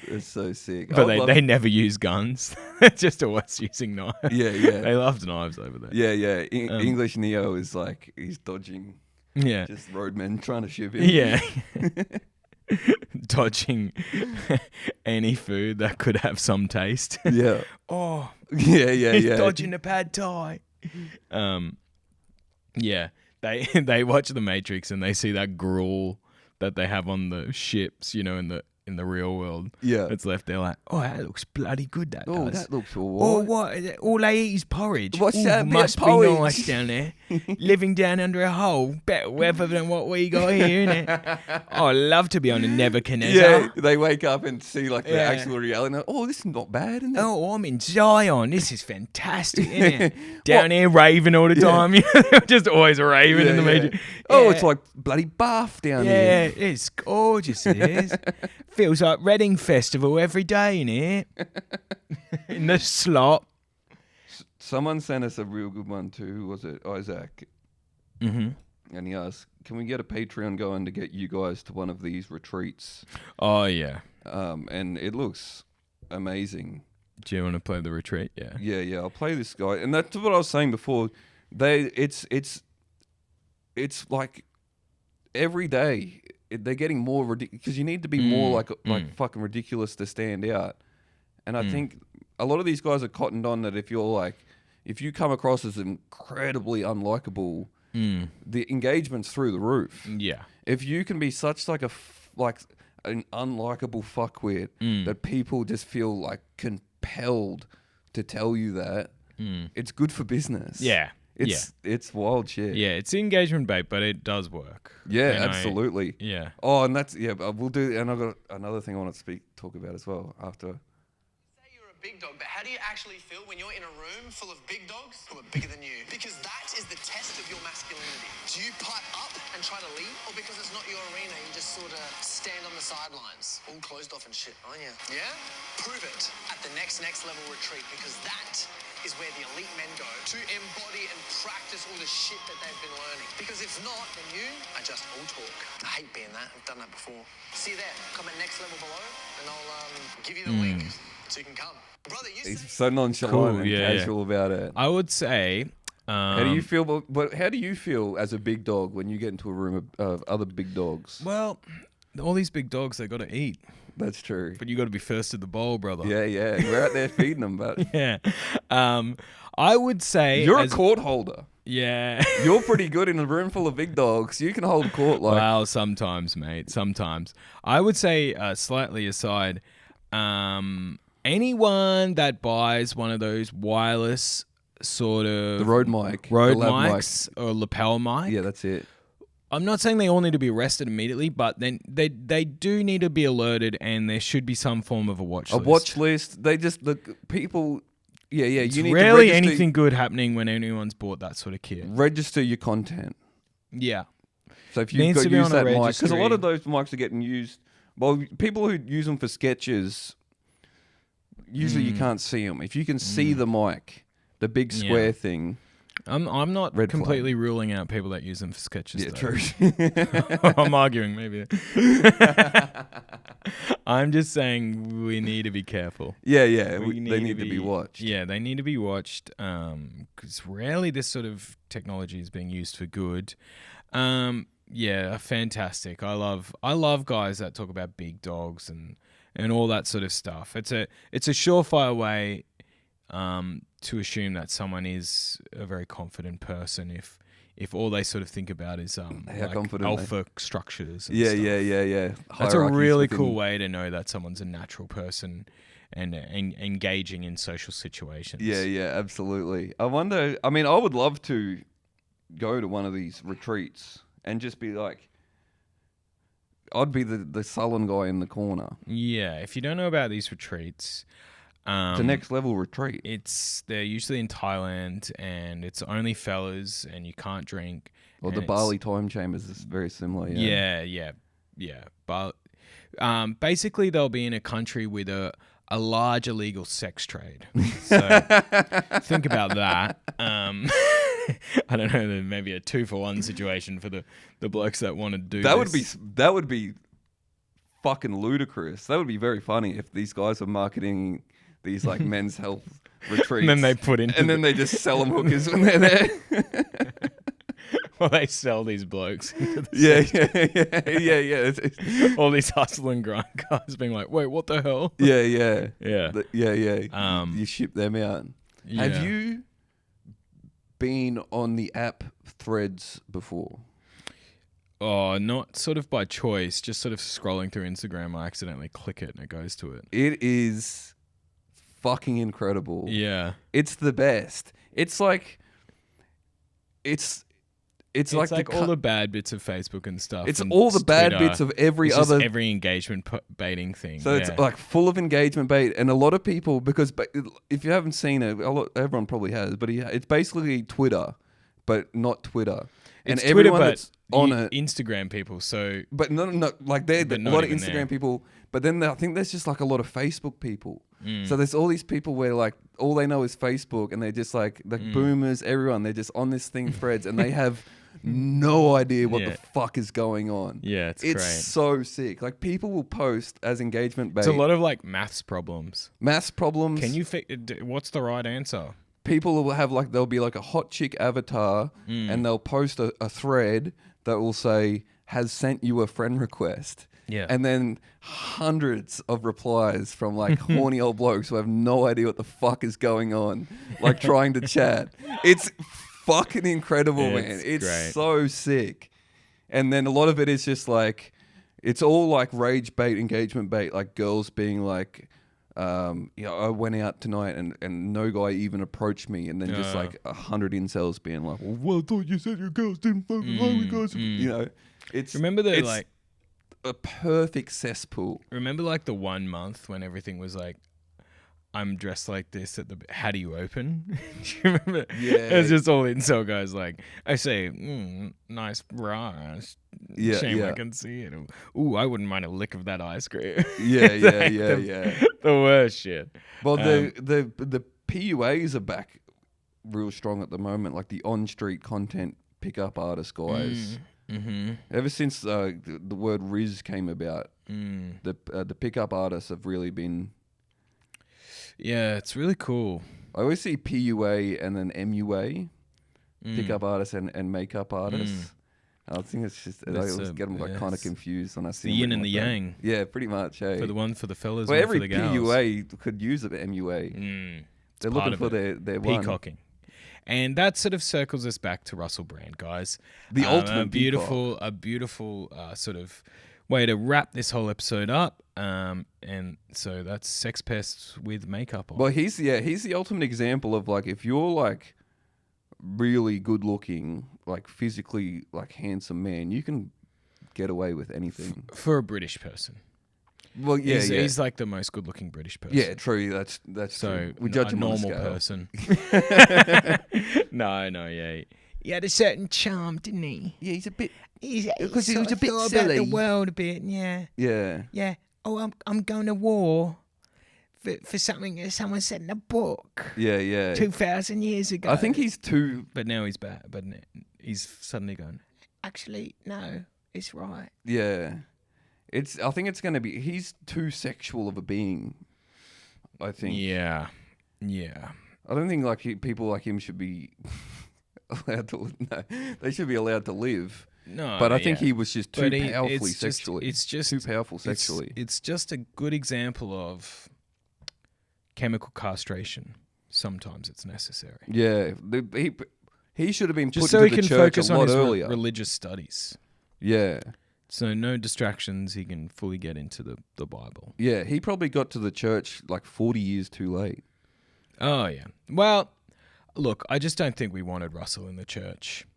It's so sick. But they never use guns. They're just always using knives. Yeah, yeah. They loved knives over there. Yeah, yeah. English Neo is like, he's dodging just roadmen trying to ship him. Yeah. Dodging any food that could have some taste. Yeah. Oh. Yeah, yeah, He's yeah. dodging a pad thai. Yeah. They watch The Matrix and they see that gruel that they have on the ships, you know, in the real world. Yeah. It's left there like, oh, that looks bloody good, that Oh, does. that looks Oh, all right. what? All they eat is porridge. What's Ooh, that bit of must be porridge? nice down there. Living down under a hole. Better weather than what we got here, innit? Oh, I'd love to be on a Nebuchadnezzar. Yeah, they wake up and see like the Yeah. actual reality. And they're, oh, this is not bad, isn't it? Oh, I'm in Zion. This is fantastic, isn't it? Down here raving all the time. You know, they're just always raving in the Matrix. Oh, Yeah. it's like bloody Bath down Yeah, here. it's gorgeous, it is. Feels like Reading Festival every day in here. In the slot. Someone sent us a real good one too. Who was it? Isaac. Mm-hmm. And he asked, can we get a Patreon going to get you guys to one of these retreats? Oh, yeah. And it looks amazing. Do you want to play the retreat? Yeah. Yeah, yeah. I'll play this guy. And that's what I was saying before. It's like every day they're getting more ridiculous because you need to be more like fucking ridiculous to stand out. And I think a lot of these guys are cottoned on that if you come across as incredibly unlikable, the engagement's through the roof. Yeah. If you can be such like an unlikable fuckwit that people just feel like compelled to tell you that, it's good for business. Yeah. It's wild shit. Yeah, it's engagement bait, but it does work. Yeah, You know, absolutely. Yeah. Oh, and that's we'll do. And I've got another thing I want to talk about as well after. Say you're a big dog, but how do you actually feel when you're in a room full of big dogs who are bigger than you? Because that is the test of your masculinity. Do you pipe up and try to lead, or because it's not your arena, you just sort of stand on the sidelines, all closed off and shit, aren't you? Yeah? Prove it at the next level retreat, because that is where the elite men go to embody and practice all the shit that they've been learning. Because if not, then you are just all talk. I hate being that. I've done that before. See you there. Comment next level below, and I'll give you the link so you can come. Brother, you He's say... so nonchalant Cool, and yeah, casual about it. I would say. How do you feel? But how do you feel as a big dog when you get into a room of other big dogs? Well, all these big dogs, they got to eat. That's true. But you got to be first to the bowl, brother. Yeah, yeah. We're out there feeding them, but Yeah. I would say. you're a court holder. Yeah. You're pretty good in a room full of big dogs. You can hold court like. Well, sometimes, mate. Sometimes. I would say, slightly aside, anyone that buys one of those wireless sort of The road mic. road the lav mics or lapel mic. Yeah, that's it. I'm not saying they all need to be arrested immediately, but then they do need to be alerted, and there should be some form of a watch list. A watch list. They just people. Yeah, yeah. It's you need rarely to register, anything good happening when anyone's bought that sort of kit. register your content. Yeah. So if you've Needs got to be use on a that mic, because a lot registry. of those mics are getting used. Well, people who use them for sketches, usually you can't see them. If you can see the mic, the big square thing. I'm not Red completely ruling out people that use them for sketches. Yeah, though. true. I'm arguing, maybe. I'm just saying we need to be careful. Yeah, yeah. They They need to be watched. Yeah, they need to be watched because rarely this sort of technology is being used for good. Yeah, fantastic. I love guys that talk about big dogs and all that sort of stuff. It's a surefire way to assume that someone is a very confident person if all they sort of think about is How like confident alpha structures. And Yeah, stuff. yeah. That's a Hierarchies really within- cool way to know that someone's a natural person and engaging in social situations. Yeah, absolutely. I wonder. I mean, I would love to go to one of these retreats and just be like, I'd be the sullen guy in the corner. Yeah, if you don't know about these retreats, It's a next level retreat. they're usually in Thailand and it's only fellas and you can't drink. Or and the it's- Bali time chambers is very similar. Yeah. But basically, they'll be in a country with a large illegal sex trade. So think about that. I don't know, maybe a 2-for-1 situation for the blokes that want to do That this. would be fucking ludicrous. That would be very funny if these guys were marketing these like men's health retreats. And then they put in, and then they just sell them hookers when they're there. well, they sell these blokes. Yeah. It's- All these hustle and grind guys being like, wait, what the hell? Yeah. Yeah. Yeah. You ship them out. Yeah. Have you been on the app Threads before? Oh, not sort of by choice, just sort of scrolling through Instagram. I accidentally click it and it goes to it. It is fucking incredible. Yeah. It's the best. It's like it's like all the bad bits of Facebook and stuff. it's and all the bad Twitter. bits of every It's just other every engagement baiting thing. So it's like full of engagement bait, and a lot of people, because if you haven't seen it, everyone probably has, but it's basically Twitter, but not Twitter. And it's everyone Twitter, that's on it, Instagram people. So but no, like they're But a not lot of even Instagram there. people, but then I think there's just like a lot of Facebook people. Mm. So there's all these people where like all they know is Facebook, and they're just like the Mm. boomers, everyone. They're just on this thing Threads, and they have no idea what Yeah. the fuck is going on. yeah, it's It's great. so sick. Like people will post as engagement bait. It's a lot of like maths problems. Maths problems. Can you what's the right answer? People will have like, there'll be like a hot chick avatar, Mm. and they'll post a thread that will say, has sent you a friend request. Yeah. And then hundreds of replies from like horny old blokes who have no idea what the fuck is going on, like trying to chat. It's fucking incredible, Yeah, man. it's It's great. so sick. And then a lot of it is just like, it's all like rage bait, engagement bait, like girls being like, I went out tonight and no guy even approached me, and then just like 100 incels being like, well, I thought you said your girls didn't fucking like you guys. You know, it's Remember the it's like a perfect cesspool. remember like the 1 month when everything was like, I'm dressed like this at the. How do you open? Do you remember? Yeah. It's just all incel guys like, I say, nice bra. Yeah, Shame I yeah. can see it. Ooh, I wouldn't mind a lick of that ice cream. Yeah, It's yeah, like yeah, the, yeah. The worst shit. Well, the PUAs are back real strong at the moment, like the on-street content pickup artist guys. Mm-hmm. Ever since the word Riz came about, the pickup artists have really been. Yeah, it's really cool. I always see PUA and then MUA, pickup artists and makeup artists. I think it's just I That's always get them like kind of it's confused when I see the them yin written and the like that. yang. Yeah, pretty much. Hey. For the one for the fellas, Well, one every for the gals. PUA could use a MUA. It's They're part looking of for it. their one. Peacocking. And that sort of circles us back to Russell Brand, guys. The ultimate a beautiful sort of way to wrap this whole episode up. And so that's Sex Pests with makeup on. Well, he's the ultimate example of like, if you're like really good looking, like physically like handsome man, you can get away with anything. For a British person. Well, yeah, He's like the most good looking British person. yeah, true. That's So true. We judge a him on a normal scale. person. No, yeah. He had a certain charm, didn't he? Yeah, he's a bit. He's, Because he sort was a of bit thought silly. about the world a bit, yeah. Yeah. Oh, I'm going to war for something that someone said in a book Yeah. 2,000 years ago. I think he's too. But now he's back. But he's suddenly going, actually, no, it's right. Yeah. I think it's going to be. He's too sexual of a being. I think. Yeah. I don't think like people like him should be allowed to. No, they should be allowed to live. No, But I think yeah. he was just too But powerfully it's sexually. It's just too powerful sexually. It's just a good example of chemical castration. Sometimes it's necessary. Yeah, He should have been Just put so he into can the church focus a on lot his earlier. religious studies. Yeah. So no distractions. He can fully get into the Bible. Yeah, he probably got to the church like 40 years too late. Oh, yeah. Well, look, I just don't think we wanted Russell in the church.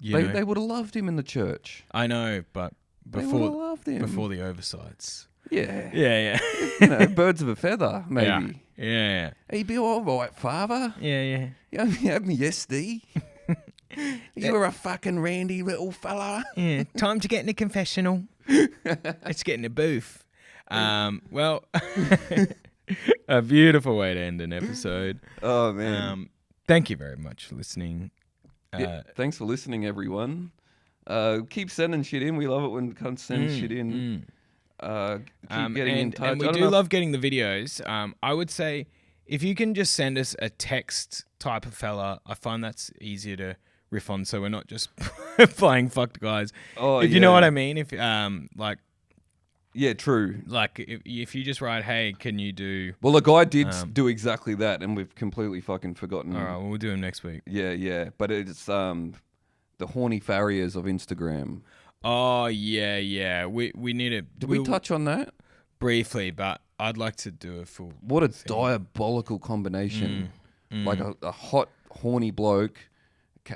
They would have loved him in the church. I know, but They would have loved him. before the oversights. Yeah. Yeah, You know, birds of a feather, maybe. Yeah. He'd be all right, father. Yeah. You have me yesterday. You were a fucking randy little fella. Yeah. Time to get in the confessional. Let's get in the booth. Well, a beautiful way to end an episode. Oh, man. Thank you very much for listening. Thanks for listening, everyone. Keep sending shit in. We love it when cunts send shit in. Keep getting in touch. And we do love getting the videos. I would say if you can just send us a text type of fella, I find that's easier to riff on, so we're not just playing fucked guys. Oh, if you know what I mean. If yeah, true. like if you just write, hey, can you do? Well, the guy did do exactly that, and we've completely fucking forgotten. All right, well, we'll do him next week. Yeah. But it's the horny farriers of Instagram. Oh yeah. We need to. Did we touch on that? Briefly, but I'd like to do a full. What a diabolical combination! Like a hot, horny bloke,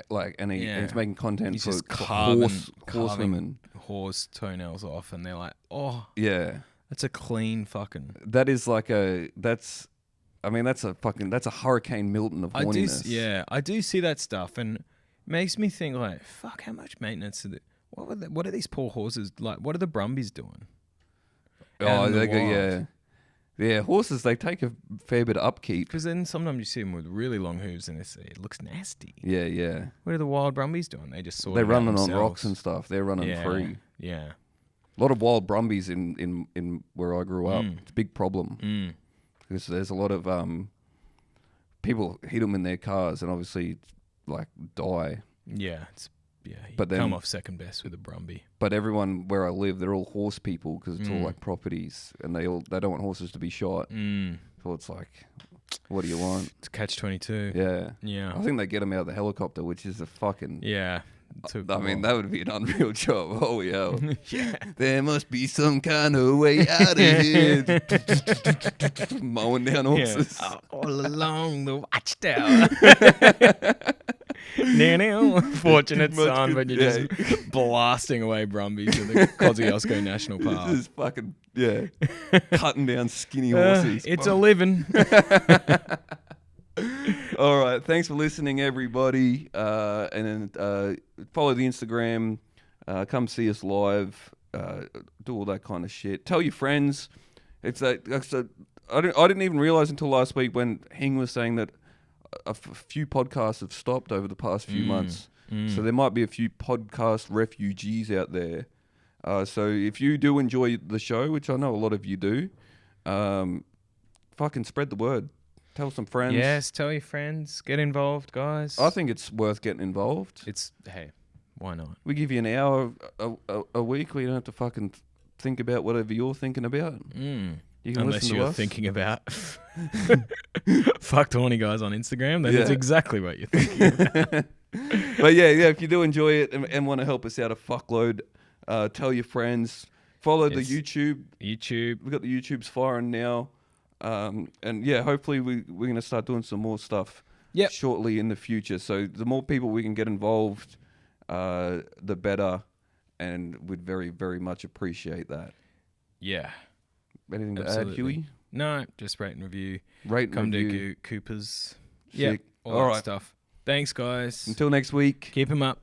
and he's making content He's for just horse carving women. Horse toenails off, and they're like, oh, Yeah, that's a clean fucking. that is like that's a Hurricane Milton of horniness. I do see that stuff, and it makes me think like, fuck, how much maintenance are what are these poor horses like? What are the Brumbies doing? Out in the wild? Yeah. Horses, they take a fair bit of upkeep. Because then sometimes you see them with really long hooves, and it looks nasty. Yeah. What are the wild Brumbies doing? They just sort. They're it out running on themselves. rocks and stuff. They're running free. Yeah. A lot of wild Brumbies in where I grew up. It's a big problem because there's a lot of people hit them in their cars and obviously like die. Yeah, you But then- come off second best with a Brumby. But everyone where I live, they're all horse people because it's all like properties, and they don't want horses to be shot. So it's like, what do you want? It's catch-22. Yeah. Yeah. I think they get them out of the helicopter, which is a fucking. Yeah. I mean, that would be an unreal job. Holy hell. Yeah. There must be some kind of way out of here. Mowing down horses. Yeah. All along the watchtower. Now, fortunate son, but you're just blasting away Brumbies in the Kosciuszko National Park. This is fucking, cutting down skinny horses. It's a living. All right. Thanks for listening, everybody. And then follow the Instagram. Come see us live. Do all that kind of shit. Tell your friends. I didn't even realize until last week when Hing was saying that a few podcasts have stopped over the past few months. So there might be a few podcast refugees out there. So if you do enjoy the show, which I know a lot of you do, fucking spread the word. Tell some friends. Yes, tell your friends. Get involved, guys. I think it's worth getting involved. Hey, why not? We give you an hour a week where you don't have to fucking think about whatever you're thinking about. You can Unless listen to you're us. thinking about fucked horny guys on Instagram, then it's exactly what you're thinking about. But yeah, if you do enjoy it and want to help us out a fuckload, tell your friends. Follow the YouTube. We've got the YouTubes firing now. And yeah, hopefully we're going to start doing some more stuff shortly in the future. So the more people we can get involved, the better. And we'd very, very much appreciate that. Yeah. Anything to Absolutely. add, Huey? No, just rate and review. Rate and Come review. to Coopers. Sick. Yeah, all All that right. stuff. Thanks, guys. Until next week. Keep 'em up.